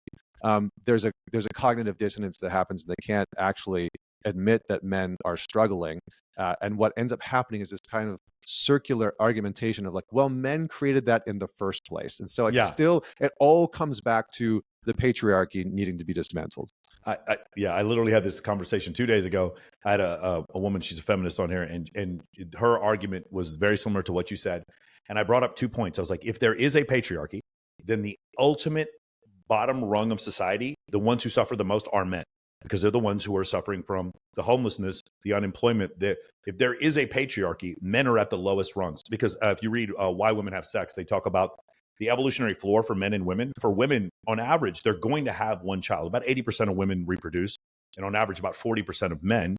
there's a cognitive dissonance that happens. They can't actually admit that men are struggling. And what ends up happening is this kind of circular argumentation of like, well, men created that in the first place. And so it's still, it all comes back to the patriarchy needing to be dismantled. I literally had this conversation 2 days ago. I had a woman, she's a feminist on here, and her argument was very similar to what you said. And I brought up 2 points. I was like, if there is a patriarchy, then the ultimate bottom rung of society, the ones who suffer the most are men, because they're the ones who are suffering from the homelessness, the unemployment. If there is a patriarchy, men are at the lowest rungs. Because if you read Why Women Have Sex, they talk about the evolutionary floor for men and women. For women, on average, they're going to have one child. About 80% of women reproduce, and on average, about 40% of men.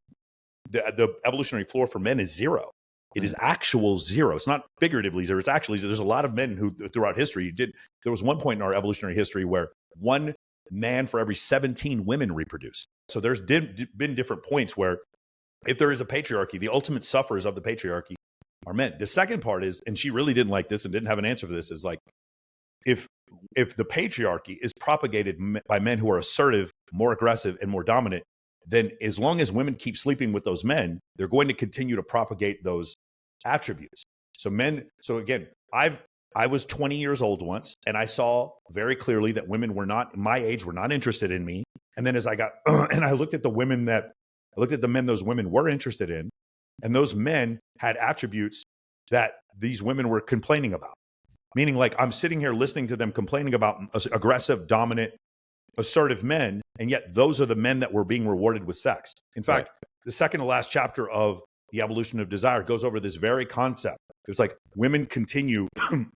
The evolutionary floor for men is 0. It is actual 0. It's not figuratively 0. It's actually, there's a lot of men who throughout history there was one point in our evolutionary history where one man for every 17 women reproduced. So there's been different points where if there is a patriarchy, the ultimate sufferers of the patriarchy are men. The second part is, and she really didn't like this and didn't have an answer for this, is like, if the patriarchy is propagated by men who are assertive, more aggressive, and more dominant, then as long as women keep sleeping with those men, they're going to continue to propagate those attributes. So again, I was 20 years old once, and I saw very clearly that women were not, my age, were not interested in me. And then as I got, and I looked at the men those women were interested in, and those men had attributes that these women were complaining about. Meaning, like, I'm sitting here listening to them complaining about aggressive, dominant, assertive men, and yet those are the men that were being rewarded with sex. In fact, the second to last chapter of The Evolution of Desire goes over this very concept. It's like women continue,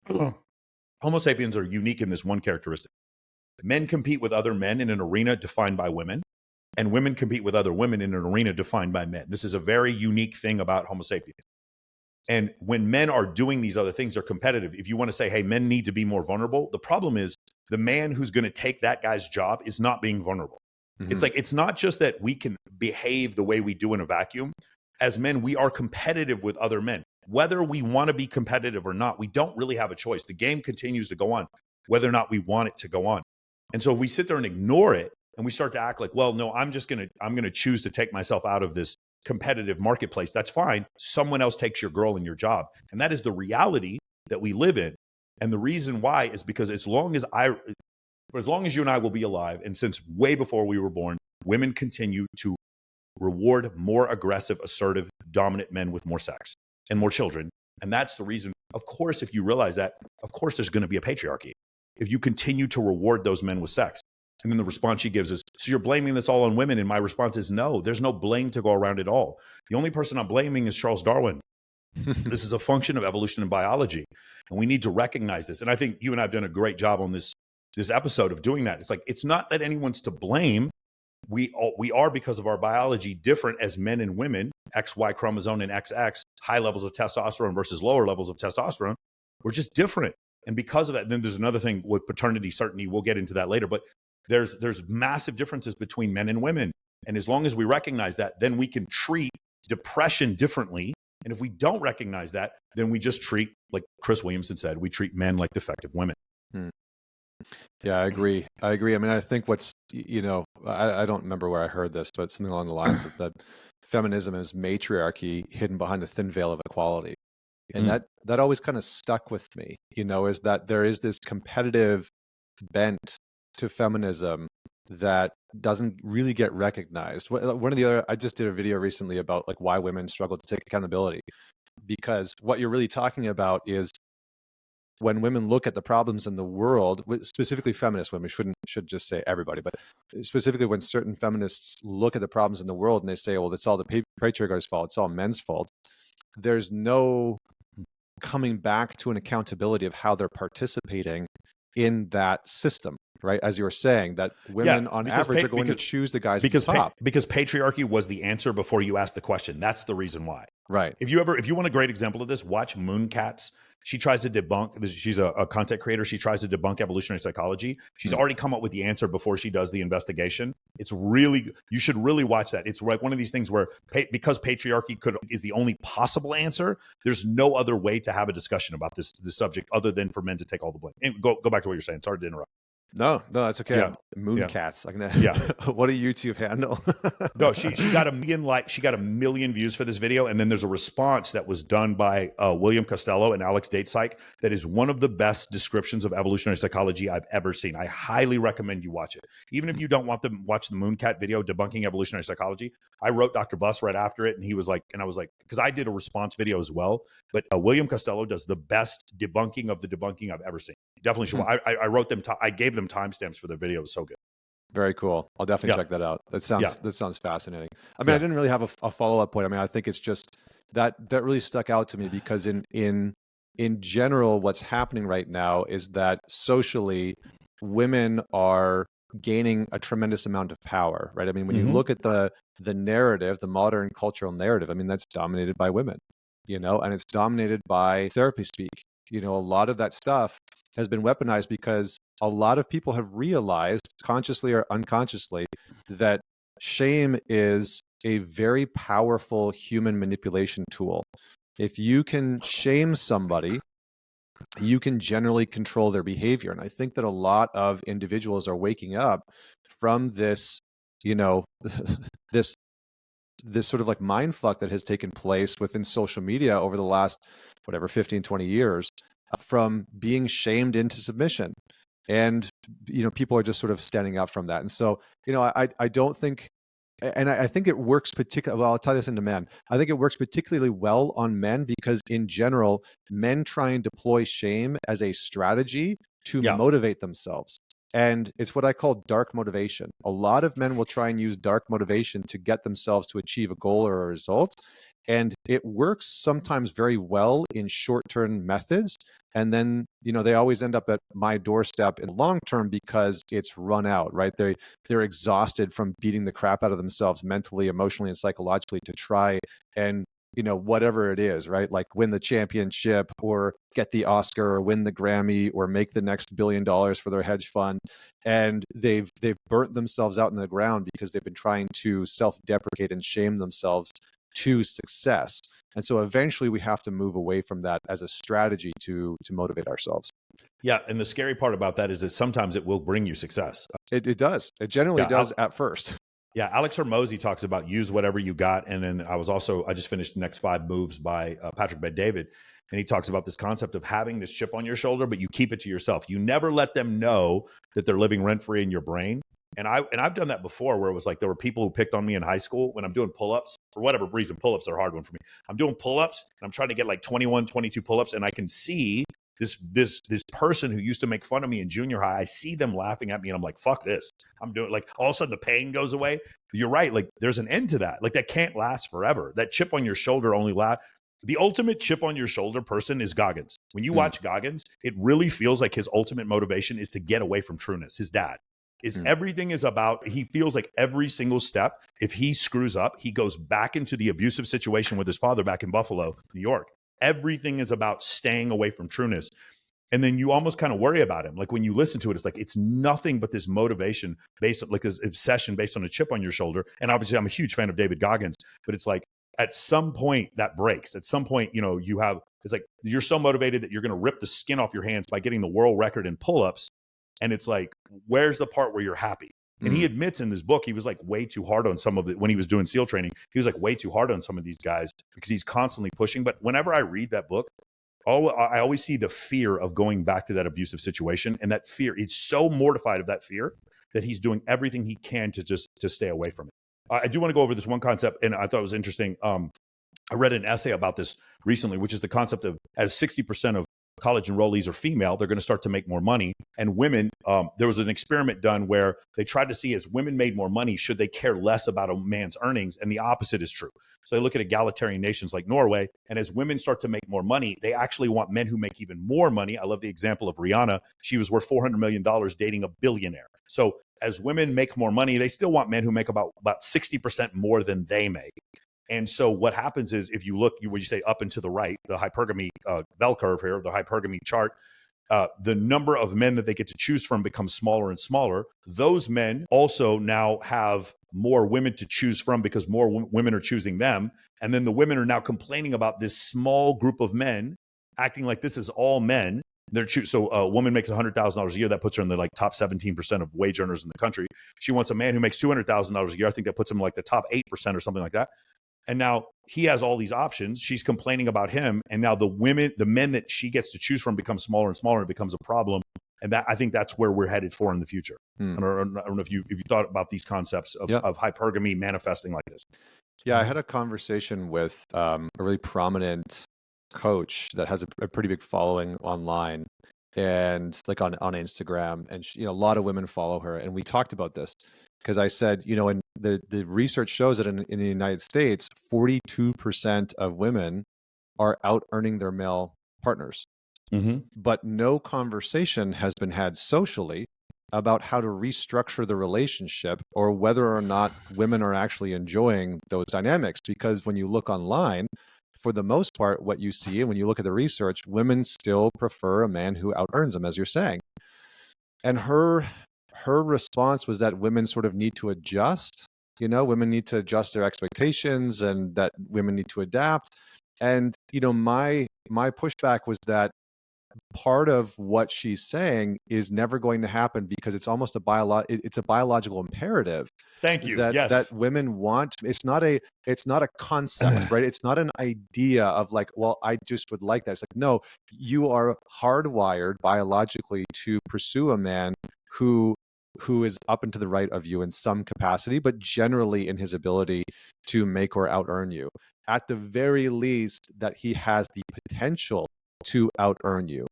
Homo sapiens are unique in this one characteristic. Men compete with other men in an arena defined by women, and women compete with other women in an arena defined by men. This is a very unique thing about Homo sapiens. And when men are doing these other things, they're competitive. If you want to say, hey, men need to be more vulnerable, the problem is the man who's going to take that guy's job is not being vulnerable. Mm-hmm. It's like, it's not just that we can behave the way we do in a vacuum. As men, we are competitive with other men. Whether we want to be competitive or not, we don't really have a choice. The game continues to go on, whether or not we want it to go on. And so if we sit there and ignore it, and we start to act like, well, no, I'm going to choose to take myself out of this competitive marketplace. That's fine. Someone else takes your girl and your job. And that is the reality that we live in. And the reason why is because as long as you and I will be alive, and since way before we were born, women continue to reward more aggressive, assertive, dominant men with more sex and more children. And that's the reason. Of course, if you realize that, of course, there's going to be a patriarchy if you continue to reward those men with sex. And then the response she gives is, so you're blaming this all on women? And my response is, no, there's no blame to go around at all. The only person I'm blaming is Charles Darwin. This is a function of evolution and biology. And we need to recognize this. And I think you and I have done a great job on this episode of doing that. It's like, it's not that anyone's to blame. We are, because of our biology, different as men and women, XY chromosome and XX, high levels of testosterone versus lower levels of testosterone. We're just different. And because of that, then there's another thing with paternity certainty. We'll get into that later. But there's massive differences between men and women. And as long as we recognize that, then we can treat depression differently. And if we don't recognize that, then we just treat, like Chris Williamson said, we treat men like defective women. Yeah, I agree. I mean, I think what's, I don't remember where I heard this, but something along the lines of that feminism is matriarchy hidden behind the thin veil of equality. And that always kind of stuck with me, is that there is this competitive bent to feminism that doesn't really get recognized. One of the other, I just did a video recently about like why women struggle to take accountability, because what you're really talking about is when women look at the problems in the world, specifically feminist women, should just say everybody, but specifically when certain feminists look at the problems in the world and they say, well, it's all the patriarchy's fault, it's all men's fault. There's no coming back to an accountability of how they're participating in that system, right? As you were saying, that women on average are going to choose the guys at the top. Because patriarchy was the answer before you asked the question. That's the reason why. Right. If you want a great example of this, watch Mooncats. She tries to debunk, she's a content creator. She tries to debunk evolutionary psychology. She's already come up with the answer before she does the investigation. It's really, you should really watch that. It's like one of these things where because patriarchy is the only possible answer, there's no other way to have a discussion about this subject other than for men to take all the blame. And go back to what you're saying. Sorry to interrupt. No, that's okay. Yeah. Mooncats. Yeah. What a YouTube handle. No, she got a million views for this video, and then there's a response that was done by William Costello and Alex Datesyke that is one of the best descriptions of evolutionary psychology I've ever seen. I highly recommend you watch it. Even if you don't want to watch the Mooncat video debunking evolutionary psychology, I wrote Dr. Buss right after it, and he was like, and I was like, because I did a response video as well, but William Costello does the best debunking of the debunking I've ever seen. Definitely should. I wrote them. I gave them timestamps for their video. It was so good. Very cool. I'll definitely check that out. That sounds fascinating. I mean, I didn't really have a follow-up point. I mean, I think it's just that really stuck out to me because in general, what's happening right now is that socially, women are gaining a tremendous amount of power, right? I mean, when you look at the narrative, the modern cultural narrative, I mean, that's dominated by women, and it's dominated by therapy speak. A lot of that stuff has been weaponized because a lot of people have realized, consciously or unconsciously, that shame is a very powerful human manipulation tool. If you can shame somebody, you can generally control their behavior. And I think that a lot of individuals are waking up from this, this sort of like mind fuck that has taken place within social media over the last, 15, 20 years. From being shamed into submission. And, people are just sort of standing up from that. And so, I don't think, and I think it works particularly, well, I'll tie this into men. I think it works particularly well on men because in general, men try and deploy shame as a strategy to motivate themselves. And it's what I call dark motivation. A lot of men will try and use dark motivation to get themselves to achieve a goal or a result. And it works sometimes very well in short-term methods. And then, they always end up at my doorstep in long term because it's run out, right? They're exhausted from beating the crap out of themselves mentally, emotionally, and psychologically to try and, whatever it is, right? Like win the championship or get the Oscar or win the Grammy or make the next $1 billion for their hedge fund. And they've burnt themselves out in the ground because they've been trying to self-deprecate and shame themselves to success. And so eventually we have to move away from that as a strategy to motivate ourselves. Yeah. And the scary part about that is that sometimes it will bring you success. It does. It generally does at first. Yeah. Alex Hormozy talks about use whatever you got. And then I just finished The Next 5 Moves by Patrick Bet-David. And he talks about this concept of having this chip on your shoulder, but you keep it to yourself. You never let them know that they're living rent-free in your brain. And I've done that before where it was like there were people who picked on me in high school when I'm doing pull-ups. For whatever reason, pull-ups are a hard one for me. I'm doing pull-ups and I'm trying to get like 21, 22 pull-ups. And I can see this person who used to make fun of me in junior high. I see them laughing at me and I'm like, fuck this. I'm doing like all of a sudden the pain goes away. You're right. Like there's an end to that. Like that can't last forever. That chip on your shoulder only lasts. The ultimate chip on your shoulder person is Goggins. When you watch Goggins, it really feels like his ultimate motivation is to get away from trueness. His dad. Everything is about, he feels like every single step, if he screws up, he goes back into the abusive situation with his father back in Buffalo, New York. Everything is about staying away from trueness. And then you almost kind of worry about him. Like when you listen to it, it's like it's nothing but this motivation based on like this obsession based on a chip on your shoulder. And obviously, I'm a huge fan of David Goggins, but it's like at some point that breaks. At some point, you know, you have it's like you're so motivated that you're going to rip the skin off your hands by getting the world record in pull-ups. And it's like, where's the part where you're happy? And he admits in this book, he was like way too hard on some of it when he was doing SEAL training. He was like way too hard on some of these guys because he's constantly pushing. But whenever I read that book, I always see the fear of going back to that abusive situation. And that fear, he's so mortified of that fear that he's doing everything he can to stay away from it. I do want to go over this one concept, and I thought it was interesting. I read an essay about this recently, which is the concept of as 60% of college enrollees are female, they're going to start to make more money. And women, there was an experiment done where they tried to see as women made more money, should they care less about a man's earnings? And the opposite is true. So they look at egalitarian nations like Norway, and as women start to make more money, they actually want men who make even more money. I love the example of Rihanna. She was worth $400 million dating a billionaire. So as women make more money, they still want men who make about 60% more than they make. And so what happens is if you look, when you say up and to the right, the hypergamy bell curve here, the hypergamy chart, the number of men that they get to choose from becomes smaller and smaller. Those men also now have more women to choose from because more women are choosing them. And then the women are now complaining about this small group of men acting like this is all men. So a woman makes $100,000 a year. That puts her in the like top 17% of wage earners in the country. She wants a man who makes $200,000 a year. I think that puts him like the top 8% or something like that. And now he has all these options. She's complaining about him. And now the men that she gets to choose from become smaller and smaller. And it becomes a problem. And that I think that's where we're headed for in the future. I don't know if you thought about these concepts of hypergamy manifesting like this. Yeah, I had a conversation with a really prominent coach that has a pretty big following online and like on Instagram. And she, a lot of women follow her. And we talked about this. Because I said, and the research shows that in the United States, 42% of women are out earning their male partners. But no conversation has been had socially about how to restructure the relationship or whether or not women are actually enjoying those dynamics. Because when you look online, for the most part, what you see, and when you look at the research, women still prefer a man who out earns them, as you're saying. And her response was that women sort of need to adjust, women need to adjust their expectations and that women need to adapt. And, my pushback was that part of what she's saying is never going to happen because it's almost a biological imperative. Thank you. That women want. It's not a concept, right? It's not an idea of like, well, I just would like that. It's like, no, you are hardwired biologically to pursue a man who is up and to the right of you in some capacity, but generally in his ability to make or out earn you. At the very least, that he has the potential to out earn you.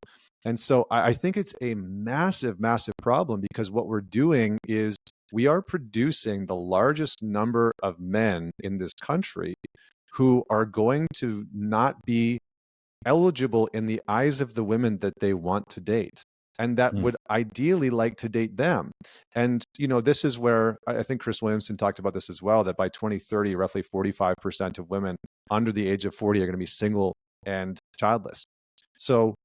And so I think it's a massive, massive problem because what we're doing is we are producing the largest number of men in this country who are going to not be eligible in the eyes of the women that they want to date. And that would ideally like to date them. And, this is where I think Chris Williamson talked about this as well, that by 2030, roughly 45% of women under the age of 40 are going to be single and childless. So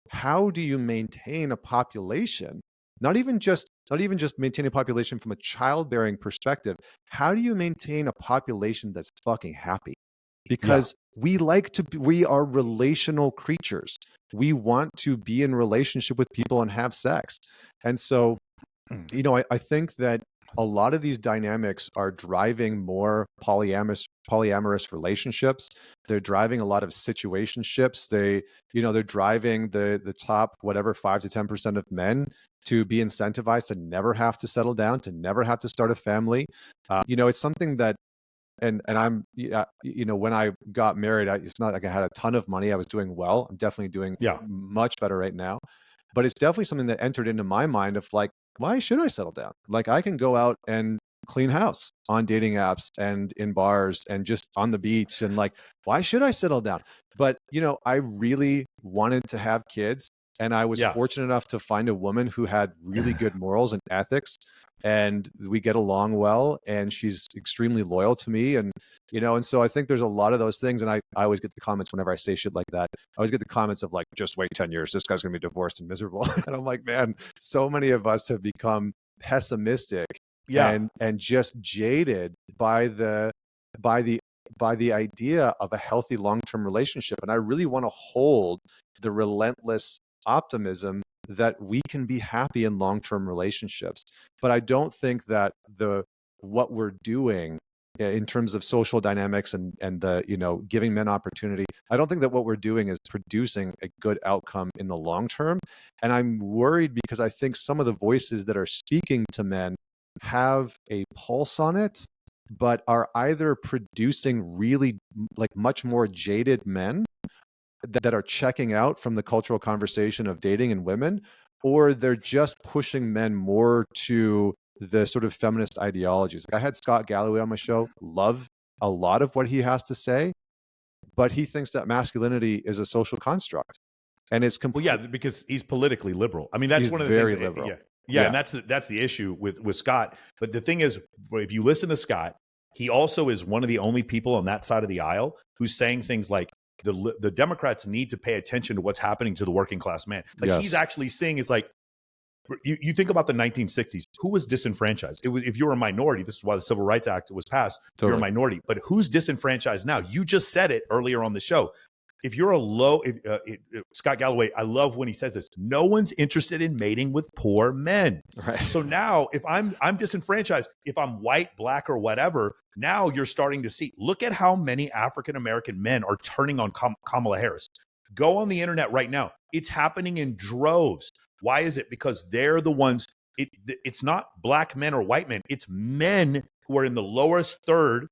how do you maintain a population, not even just maintain a population from a childbearing perspective? How do you maintain a population that's fucking happy? Because we are relational creatures. We want to be in relationship with people and have sex. And so, I think that a lot of these dynamics are driving more polyamorous relationships. They're driving a lot of situationships. They're driving the top, 5 to 10% of men to be incentivized to never have to settle down, to never have to start a family. It's something that, and I'm, when I got married, it's not like I had a ton of money. I was doing well. I'm definitely doing much better right now. But it's definitely something that entered into my mind of like, why should I settle down? Like I can go out and clean house on dating apps and in bars and just on the beach. And like, why should I settle down? But, I really wanted to have kids. And I was Yeah. fortunate enough to find a woman who had really good morals and ethics, and we get along well, and she's extremely loyal to me. And, and so I think there's a lot of those things. And I always get the comments whenever I say shit like that. I always get the comments of like, just wait 10 years. This guy's going to be divorced and miserable. And I'm like, man, so many of us have become pessimistic and just jaded by the idea of a healthy long-term relationship. And I really want to hold the relentless optimism that we can be happy in long-term relationships. But I don't think that what we're doing in terms of social dynamics and the giving men opportunity, I don't think that what we're doing is producing a good outcome in the long term. And I'm worried because I think some of the voices that are speaking to men have a pulse on it, but are either producing really like much more jaded men that are checking out from the cultural conversation of dating and women, or they're just pushing men more to the sort of feminist ideologies. Like I had Scott Galloway on my show, love a lot of what he has to say, but he thinks that masculinity is a social construct. And it's because he's politically liberal. I mean, that's one of the very things. Liberal. Yeah, and that's the issue with Scott. But the thing is, if you listen to Scott, he also is one of the only people on that side of the aisle who's saying things like, the Democrats need to pay attention to what's happening to the working class man. Like he's actually saying is like, you think about the 1960s, who was disenfranchised? It was, if you're a minority, this is why the Civil Rights Act was passed. Totally. You're a minority, but who's disenfranchised now? You just said it earlier on the show. If you're Scott Galloway, I love when he says this, no one's interested in mating with poor men. Right. So now if I'm disenfranchised, if I'm white, black, or whatever, now you're starting to see, look at how many African-American men are turning on Kamala Harris. Go on the internet right now. It's happening in droves. Why is it? Because they're the ones, it's not black men or white men. It's men who are in the lowest third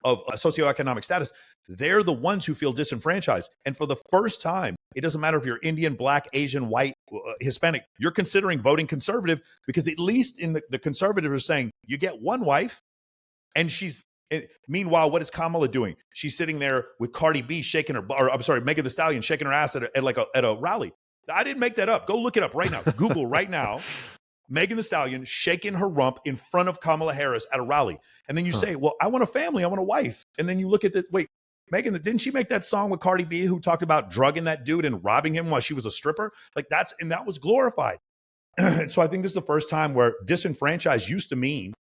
of socioeconomic status. They're the ones who feel disenfranchised. And for the first time, it doesn't matter if you're Indian, black, Asian, white, Hispanic, you're considering voting conservative, because at least in the conservative are saying you get one wife. And meanwhile, what is Kamala doing? She's sitting there with Cardi B shaking her, or I'm sorry, Megan Thee Stallion shaking her ass at a rally. I didn't make that up. Go look it up right now. Google right now. Megan Thee Stallion shaking her rump in front of Kamala Harris at a rally. And then you say, well, I want a family. I want a wife. And then you look at this. Wait, Megan, didn't she make that song with Cardi B who talked about drugging that dude and robbing him while she was a stripper? Like that was glorified. So I think this is the first time where disenfranchised used to mean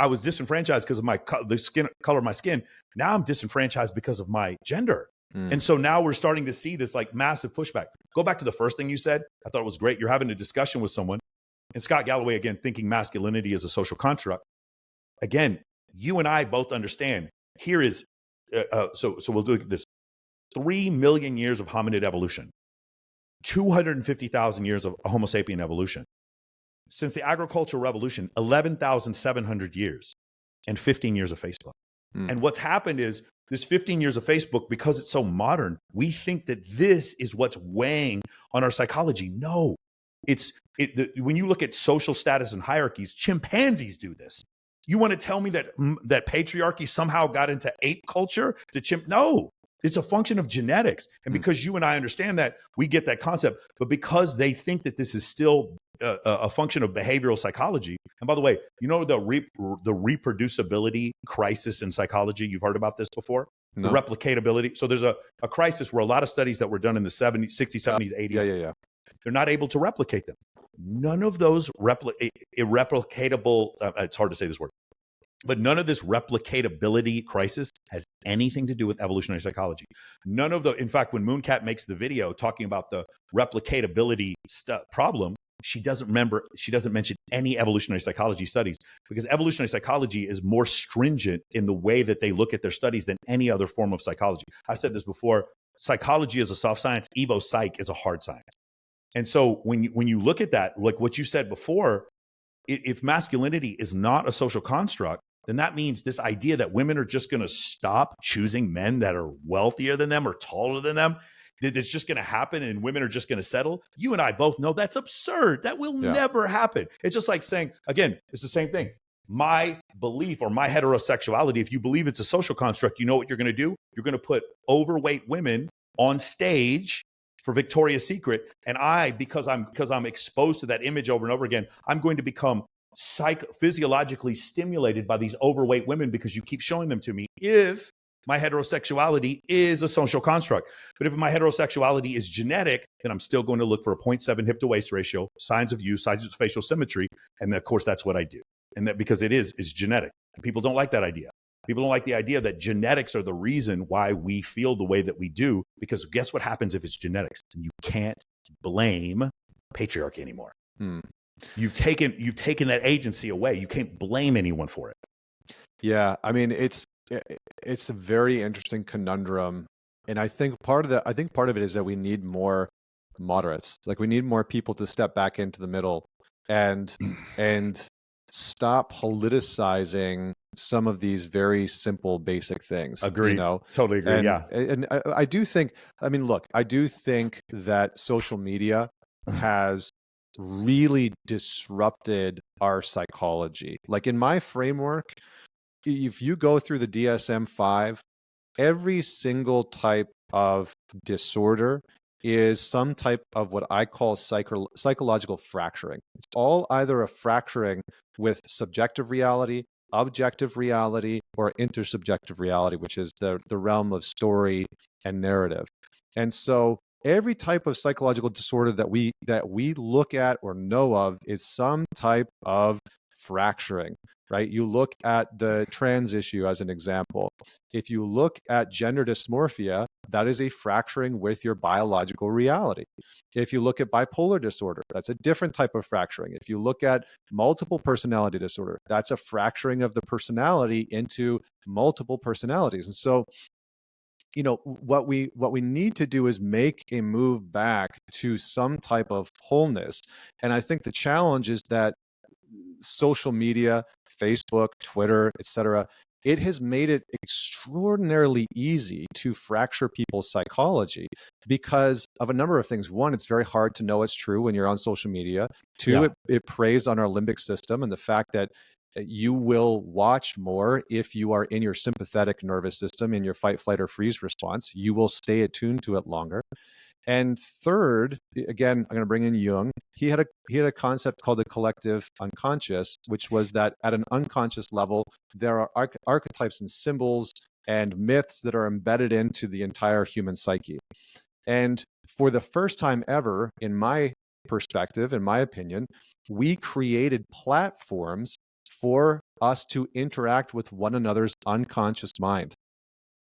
I was disenfranchised because of the color of my skin. Now I'm disenfranchised because of my gender. And so now we're starting to see this like massive pushback. Go back to the first thing you said. I thought it was great. You're having a discussion with someone, and Scott Galloway, again, thinking masculinity is a social construct. Again, you and I both understand here is, so we'll do this. 3 million years of hominid evolution, 250,000 years of Homo sapien evolution. Since the agricultural revolution, 11,700 years and 15 years of Facebook. And what's happened is this 15 years of Facebook, because it's so modern, we think that this is what's weighing on our psychology. No, when you look at social status and hierarchies, chimpanzees do this. You want to tell me that patriarchy somehow got into ape culture No, it's a function of genetics. And because you and I understand that, we get that concept. But because they think that this is still a function of behavioral psychology. And by the way, you know the reproducibility crisis in psychology? You've heard about this before? No. The replicatability. So there's a crisis where a lot of studies that were done in the 60s, 70s, 80s, they're not able to replicate them. None of those irreplicatable, it's hard to say this word, but none of this replicatability crisis has anything to do with evolutionary psychology. In fact, when Mooncat makes the video talking about the replicatability problem, she doesn't mention any evolutionary psychology studies, because evolutionary psychology is more stringent in the way that they look at their studies than any other form of psychology. I've said this before, psychology is a soft science, evo psych is a hard science. And so when you look at that, like what you said before, if masculinity is not a social construct, then that means this idea that women are just going to stop choosing men that are wealthier than them or taller than them, that it's just going to happen and women are just going to settle. You and I both know that's absurd. That will never happen. It's just like saying, again, it's the same thing. My belief or my heterosexuality, if you believe it's a social construct, you know what you're going to do? You're going to put overweight women on stage for Victoria's Secret, and because I'm exposed to that image over and over again, I'm going to become physiologically stimulated by these overweight women because you keep showing them to me, if my heterosexuality is a social construct. But if my heterosexuality is genetic, then I'm still going to look for a 0.7 hip to waist ratio, signs of youth, signs of facial symmetry. And of course, that's what I do. And that because it's genetic. And people don't like that idea. People don't like the idea that genetics are the reason why we feel the way that we do, because guess what happens if it's genetics? You can't blame patriarchy anymore. You've taken that agency away. You can't blame anyone for it. Yeah, I mean, it's a very interesting conundrum, and I think part of it is that we need more moderates. Like, we need more people to step back into the middle and stop politicizing some of these very simple, basic things. Agreed. You know? Totally agree. And I do think, I mean, look, I do think that social media has really disrupted our psychology. Like, in my framework, if you go through the DSM-5, every single type of disorder is some type of what I call psychological fracturing. It's all either a fracturing with subjective reality, objective reality, or intersubjective reality, which is the realm of story and narrative. And so every type of psychological disorder that we look at or know of is some type of fracturing, right? You look at the trans issue as an example. If you look at gender dysmorphia, that is a fracturing with your biological reality. If you look at bipolar disorder, that's a different type of fracturing. If you look at multiple personality disorder, that's a fracturing of the personality into multiple personalities. And so, you know, what we need to do is make a move back to some type of wholeness. And I think the challenge is that social media, Facebook, Twitter, etc., it has made it extraordinarily easy to fracture people's psychology because of a number of things. One, it's very hard to know it's true when you're on social media. Two, it preys on our limbic system and the fact that you will watch more if you are in your sympathetic nervous system, in your fight, flight, or freeze response. You will stay attuned to it longer. And third, again, I'm going to bring in Jung. He had a concept called the collective unconscious, which was that at an unconscious level, there are archetypes and symbols and myths that are embedded into the entire human psyche. And for the first time ever, in my perspective, in my opinion, we created platforms for us to interact with one another's unconscious mind.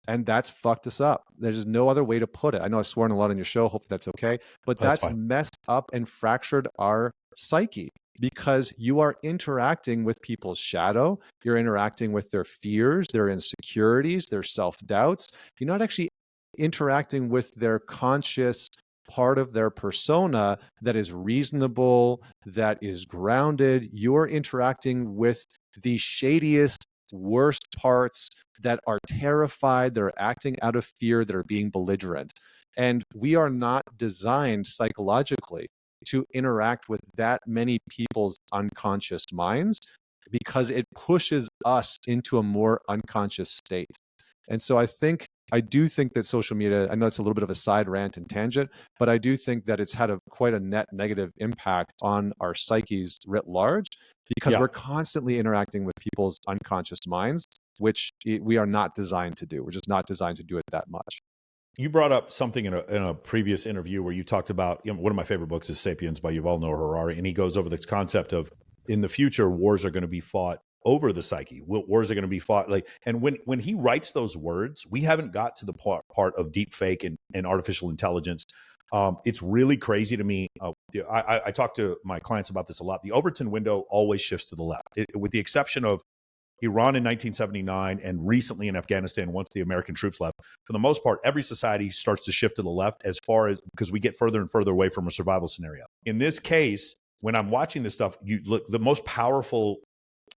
And that's fucked us up. There's no other way to put it. I know I've sworn a lot on your show. Hopefully that's okay. But that's messed up and fractured our psyche because you are interacting with people's shadow. You're interacting with their fears, their insecurities, their self-doubts. You're not actually interacting with their conscious part of their persona that is reasonable, that is grounded. You're interacting with the shadiest, worst parts that are terrified, that are acting out of fear, that are being belligerent. And we are not designed psychologically to interact with that many people's unconscious minds because it pushes us into a more unconscious state. And so I do think that social media, I know it's a little bit of a side rant and tangent, but I do think that it's had quite a net negative impact on our psyches writ large because we're constantly interacting with people's unconscious minds, which we are not designed to do. We're just not designed to do it that much. You brought up something in a previous interview where you talked about, you know, one of my favorite books is Sapiens by Yuval Noah Harari, and he goes over this concept of in the future, wars are going to be fought over the psyche. Wars are going to be fought and when he writes those words, we haven't got to the part of deep fake and artificial intelligence. It's really crazy to me. I talk to my clients about this a lot. The Overton window always shifts to the left, with the exception of Iran in 1979 and recently in Afghanistan once the American troops left. For the most part, every society starts to shift to the left because we get further and further away from a survival scenario. In this case, when I'm watching this stuff, you look, the most powerful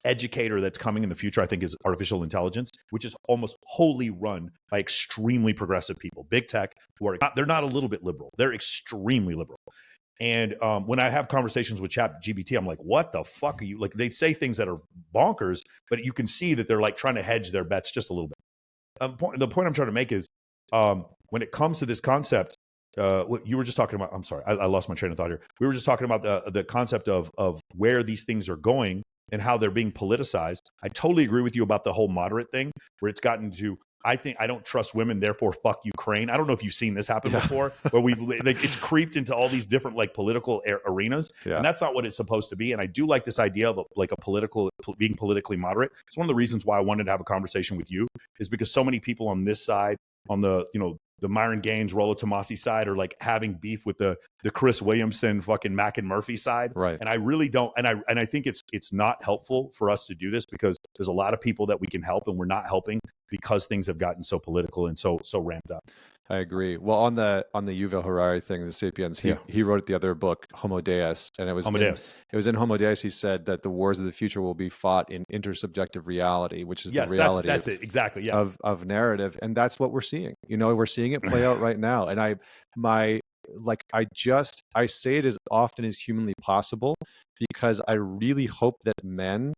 educator that's coming in the future, I think, is artificial intelligence, which is almost wholly run by extremely progressive people, big tech, they're not a little bit liberal. They're extremely liberal. And when I have conversations with ChatGPT, I'm like, what the fuck are you, like, they say things that are bonkers, but you can see that they're like trying to hedge their bets just a little bit. The point I'm trying to make is when it comes to this concept what you were just talking about. I'm sorry, I lost my train of thought here. We were just talking about the concept of where these things are going and how they're being politicized. I totally agree with you about the whole moderate thing, where it's gotten to, I think I don't trust women, therefore fuck Ukraine. I don't know if you've seen this happen before, where we've like it's creeped into all these different like political arenas, and that's not what it's supposed to be. And I do like this idea of being politically moderate. It's one of the reasons why I wanted to have a conversation with you, is because so many people on this side, on the the Myron Gaines, Rollo Tomasi side, are like having beef with the Chris Williamson, fucking Mac and Murphy side. Right. And I really don't. And I think it's not helpful for us to do this, because there's a lot of people that we can help, and we're not helping because things have gotten so political and so ramped up. I agree. Well, on the Yuval Harari thing, the Sapiens, he wrote the other book, Homo Deus, and it was in Homo Deus. He said that the wars of the future will be fought in intersubjective reality, which is the reality. That's it exactly. Yeah. Of narrative, and that's what we're seeing. We're seeing it play out right now. And I say it as often as humanly possible, because I really hope that men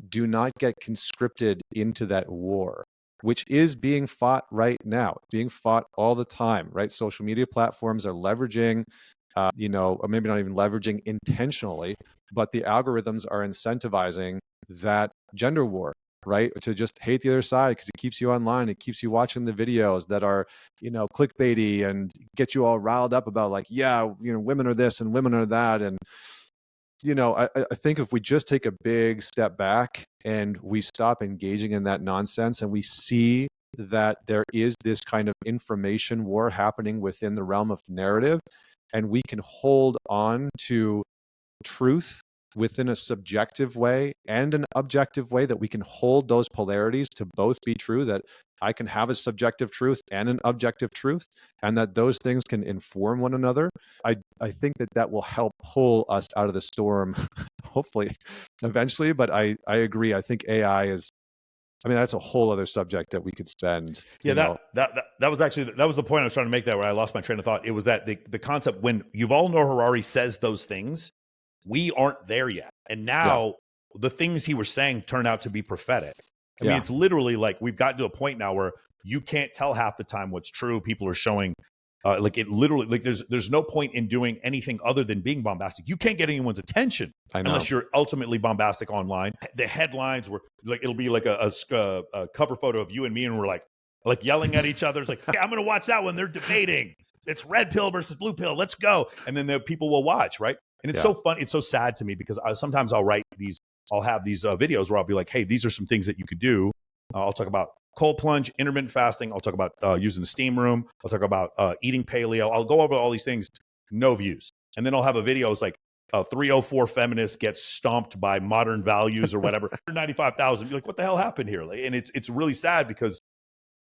do not get conscripted into that war, which is being fought right now. It's being fought all the time, right? Social media platforms are leveraging, or maybe not even leveraging intentionally, but the algorithms are incentivizing that gender war, right? To just hate the other side because it keeps you online. It keeps you watching the videos that are, clickbaity and get you all riled up about like, women are this and women are that. And, I think if we just take a big step back and we stop engaging in that nonsense, and we see that there is this kind of information war happening within the realm of narrative, and we can hold on to truth within a subjective way and an objective way, that we can hold those polarities to both be true, that I can have a subjective truth and an objective truth, and that those things can inform one another. I think that will help pull us out of the storm, hopefully, eventually. But I agree. I think AI is, that's a whole other subject that we could spend. That was the point I was trying to make, that where I lost my train of thought. It was that the concept, when Yuval Noah Harari says those things, we aren't there yet. And now the things he was saying turn out to be prophetic. I mean, it's literally like we've gotten to a point now where you can't tell half the time what's true. People are showing there's no point in doing anything other than being bombastic. You can't get anyone's attention unless you're ultimately bombastic online. The headlines were like, it'll be like a cover photo of you and me, and we're like yelling at each other. It's like, hey, I'm going to watch that one. They're debating. It's red pill versus blue pill. Let's go. And then the people will watch, right? And it's so fun. It's so sad to me, because sometimes I'll have these videos where I'll be like, hey, these are some things that you could do. I'll talk about cold plunge, intermittent fasting. I'll talk about using the steam room. I'll talk about eating paleo. I'll go over all these things, no views. And then I'll have a video. It's like 304 feminists get stomped by modern values or whatever. 95,000. You're like, what the hell happened here? And it's really sad, because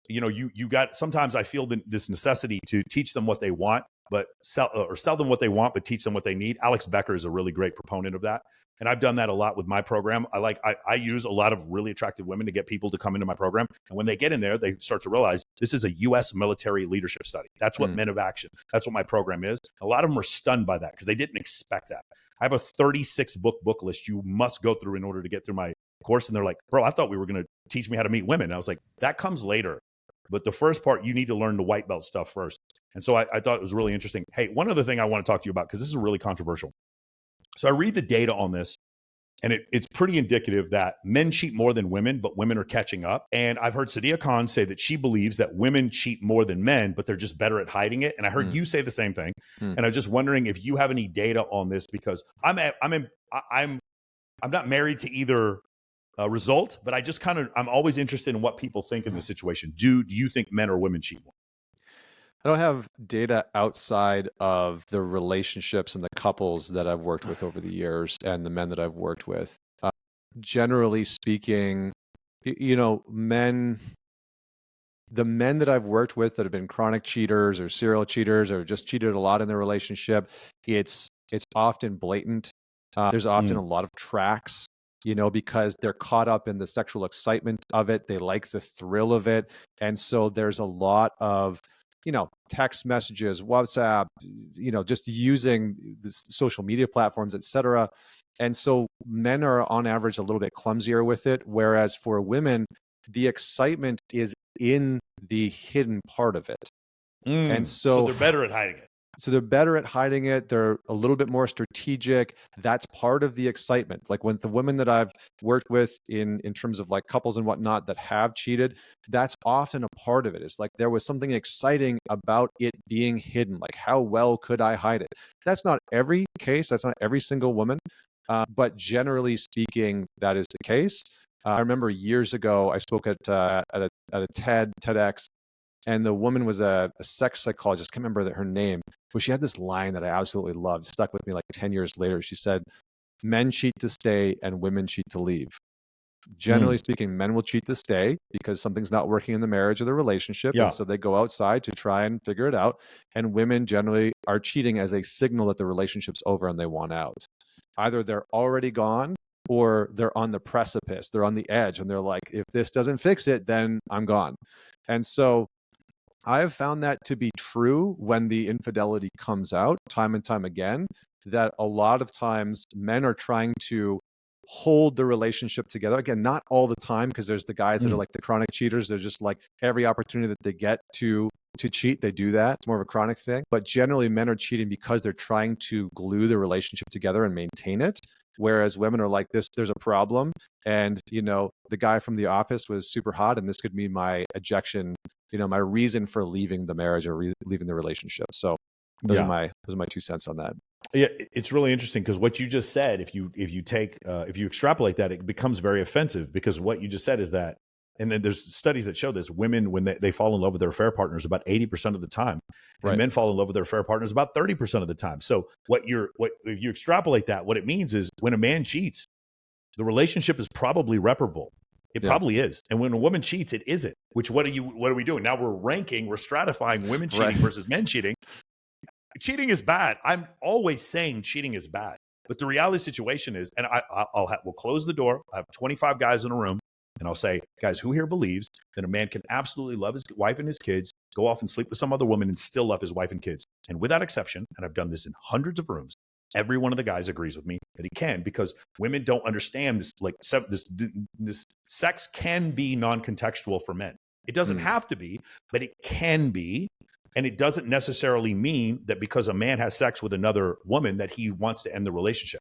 you got, sometimes I feel this necessity to teach them what they want, but sell them what they want, but teach them what they need. Alex Becker is a really great proponent of that. And I've done that a lot with my program. I use a lot of really attractive women to get people to come into my program. And when they get in there, they start to realize this is a U.S. military leadership study. That's what Men of Action. That's what my program is. A lot of them are stunned by that, because they didn't expect that. I have a 36 book list you must go through in order to get through my course. And they're like, bro, I thought we were going to teach me how to meet women. And I was like, that comes later. But the first part, you need to learn the white belt stuff first. And so I thought it was really interesting. Hey, one other thing I want to talk to you about, because this is really controversial. So I read the data on this, and it's pretty indicative that men cheat more than women, but women are catching up. And I've heard Sadiya Khan say that she believes that women cheat more than men, but they're just better at hiding it. And I heard you say the same thing. And I'm just wondering if you have any data on this, because I'm not married to either result, but I'm always interested in what people think in this situation. Do you think men or women cheat more? I don't have data outside of the relationships and the couples that I've worked with over the years and the men that I've worked with. Generally speaking, the men that I've worked with that have been chronic cheaters or serial cheaters or just cheated a lot in their relationship, it's often blatant. There's often a lot of tracks, because they're caught up in the sexual excitement of it. They like the thrill of it. And so there's a lot of text messages, WhatsApp, just using the social media platforms, etc. And so men are on average a little bit clumsier with it. Whereas for women, the excitement is in the hidden part of it. And So they're better at hiding it. so they're better at hiding it. They're a little bit more strategic. That's part of the excitement. Like when the women that I've worked with in terms of like couples and whatnot that have cheated, that's often a part of it. It's like there was something exciting about it being hidden. Like how well could I hide it? That's not every case. That's not every single woman. But generally speaking, that is the case. I remember years ago, I spoke at a TEDx, and the woman was a sex psychologist. I can't remember her name, but she had this line that I absolutely loved, stuck with me like 10 years later. She said, men cheat to stay and women cheat to leave. Generally speaking, men will cheat to stay because something's not working in the marriage or the relationship. Yeah. And so they go outside to try and figure it out. And women generally are cheating as a signal that the relationship's over and they want out. Either they're already gone or they're on the precipice. They're on the edge and they're like, if this doesn't fix it, then I'm gone. And so I have found that to be true when the infidelity comes out time and time again, that a lot of times men are trying to hold the relationship together. Again, not all the time, because there's the guys that are like the chronic cheaters. They're just like every opportunity that they get to cheat, they do that. It's more of a chronic thing. But generally, men are cheating because they're trying to glue the relationship together and maintain it. Whereas women are like, there's a problem. And, the guy from the office was super hot, and this could be my ejection, my reason for leaving the marriage or leaving the relationship. So those are my 2 cents on that. Yeah, it's really interesting because what you just said, if you extrapolate that, it becomes very offensive, because what you just said is that, and then there's studies that show this, women, when they fall in love with their affair partners about 80% of the time, and men fall in love with their affair partners about 30% of the time. So if you extrapolate that, what it means is when a man cheats, the relationship is probably reparable. It probably is. And when a woman cheats, it isn't. Which what are we doing? Now we're stratifying women cheating versus men cheating. Cheating is bad. I'm always saying cheating is bad. But the reality situation is, and we'll close the door. I have 25 guys in a room, and I'll say, guys, who here believes that a man can absolutely love his wife and his kids, go off and sleep with some other woman, and still love his wife and kids? And without exception, and I've done this in hundreds of rooms, every one of the guys agrees with me that he can, because women don't understand this. Like this sex can be non-contextual for men. It doesn't have to be, but it can be. And it doesn't necessarily mean that because a man has sex with another woman that he wants to end the relationship.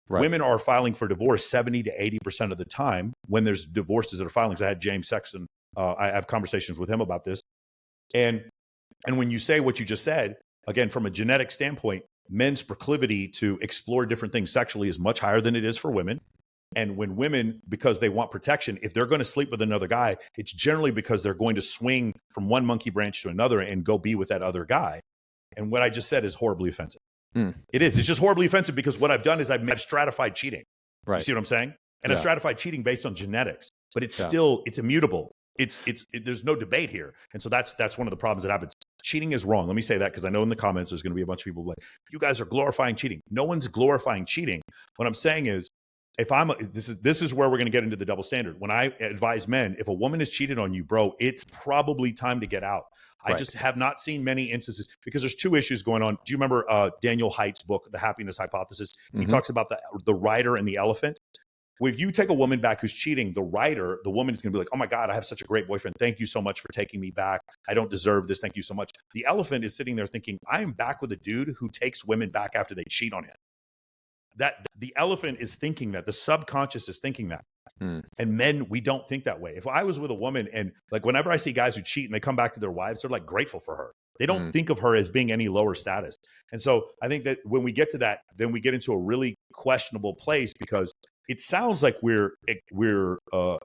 Right. Women are filing for divorce 70 to 80% of the time when there's divorces that are filings. I had James Sexton. I have conversations with him about this. And when you say what you just said, again, from a genetic standpoint, men's proclivity to explore different things sexually is much higher than it is for women. And when women, because they want protection, if they're going to sleep with another guy, it's generally because they're going to swing from one monkey branch to another and go be with that other guy. And what I just said is horribly offensive. It is. It's just horribly offensive, because what I've done is I've stratified cheating. Right. You see what I'm saying? And I've stratified cheating based on genetics, but it's still, it's immutable. There's no debate here. And so that's one of the problems that happens. Cheating is wrong. Let me say that, because I know in the comments there's going to be a bunch of people like, you guys are glorifying cheating. No one's glorifying cheating. What I'm saying is, this is where we're going to get into the double standard. When I advise men, if a woman has cheated on you, bro, it's probably time to get out. I just have not seen many instances, because there's two issues going on. Do you remember Daniel Haidt's book, The Happiness Hypothesis? He talks about the rider and the elephant. If you take a woman back who's cheating, the woman is going to be like, oh my God, I have such a great boyfriend. Thank you so much for taking me back. I don't deserve this. Thank you so much. The elephant is sitting there thinking, I am back with a dude who takes women back after they cheat on him. That the elephant is thinking that, the subconscious is thinking that. And men, we don't think that way. If I was with a woman, and like whenever I see guys who cheat and they come back to their wives, they're like grateful for her. They don't think of her as being any lower status. And so I think that when we get to that, then we get into a really questionable place, because it sounds like we're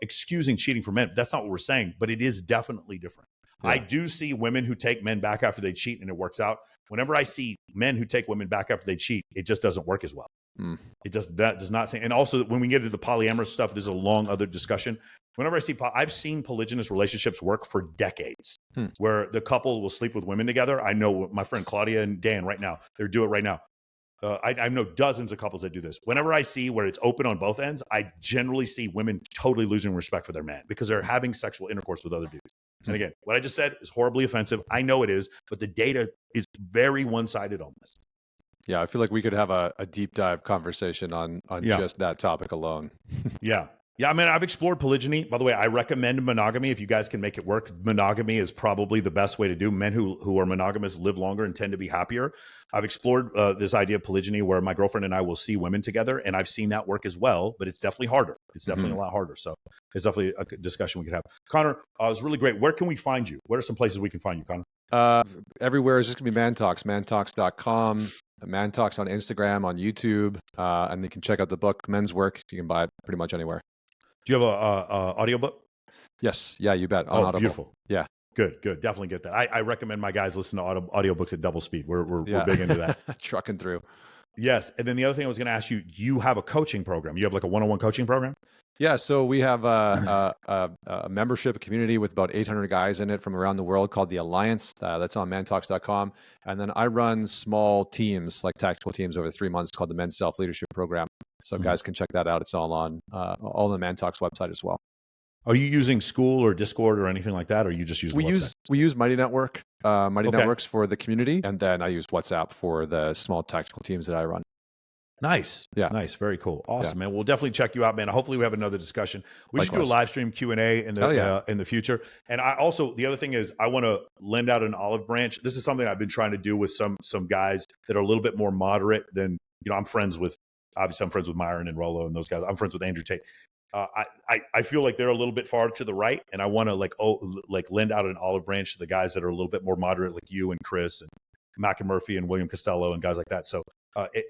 excusing cheating for men. That's not what we're saying, but it is definitely different. Yeah. I do see women who take men back after they cheat and it works out. Whenever I see men who take women back after they cheat, it just doesn't work as well. It does not say. And also, when we get into the polyamorous stuff, there's a long other discussion. Whenever I see, I've seen polygynous relationships work for decades, where the couple will sleep with women together. I know my friend Claudia and Dan right now, they do it right now. I know dozens of couples that do this. Whenever I see where it's open on both ends, I generally see women totally losing respect for their man, because they're having sexual intercourse with other dudes. And again, what I just said is horribly offensive. I know it is, but the data is very one-sided on this. Yeah, I feel like we could have a deep dive conversation on just that topic alone. Yeah. Yeah, I mean, I've explored polygyny. By the way, I recommend monogamy if you guys can make it work. Monogamy is probably the best way to do. Men who are monogamous live longer and tend to be happier. I've explored this idea of polygyny where my girlfriend and I will see women together, and I've seen that work as well, but it's definitely harder. It's definitely a lot harder. So it's definitely a discussion we could have. Connor, it was really great. Where can we find you? What are some places we can find you, Connor? Everywhere is just going to be Man Talks, mantalks.com, Man Talks on Instagram, on YouTube, and you can check out the book, Men's Work. You can buy it pretty much anywhere. Do you have a audiobook? Yes. Yeah, you bet. On Audible. Beautiful. Yeah. Good. Definitely get that. I recommend my guys listen to audiobooks at double speed. We're big into that. Trucking through. Yes. And then the other thing I was going to ask you, you have a coaching program. You have like a one-on-one coaching program? Yeah, so we have a membership, a community with about 800 guys in it from around the world called the Alliance. That's on mantalks.com. And then I run small teams, like tactical teams over 3 months called the Men's Self-Leadership Program. So guys can check that out. It's all on the Man Talks website as well. Are you using School or Discord or anything like that? Or you just use we use Mighty Network, Networks for the community. And then I use WhatsApp for the small tactical teams that I run. Nice. Yeah. Nice. Very cool. Awesome, man. We'll definitely check you out, man. Hopefully we have another discussion. We should do a live stream Q&A in the future. And I also, the other thing is I want to lend out an olive branch. This is something I've been trying to do with some guys that are a little bit more moderate than, I'm friends with Myron and Rollo and those guys. I'm friends with Andrew Tate. I feel like they're a little bit far to the right, and I want to lend out an olive branch to the guys that are a little bit more moderate, like you and Chris and Mac and Murphy and William Costello and guys like that. So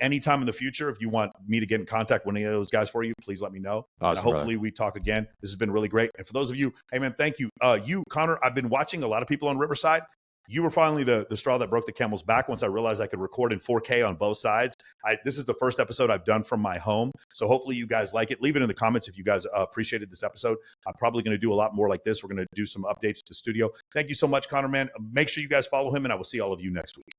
anytime in the future, if you want me to get in contact with any of those guys for you, please let me know. Awesome, hopefully we talk again. This has been really great. And for those of you, hey man, thank you. You, Connor, I've been watching a lot of people on Riverside. You were finally the straw that broke the camel's back once I realized I could record in 4K on both sides. This is the first episode I've done from my home. So hopefully you guys like it. Leave it in the comments if you guys appreciated this episode. I'm probably going to do a lot more like this. We're going to do some updates to studio. Thank you so much, Connor, man. Make sure you guys follow him, and I will see all of you next week.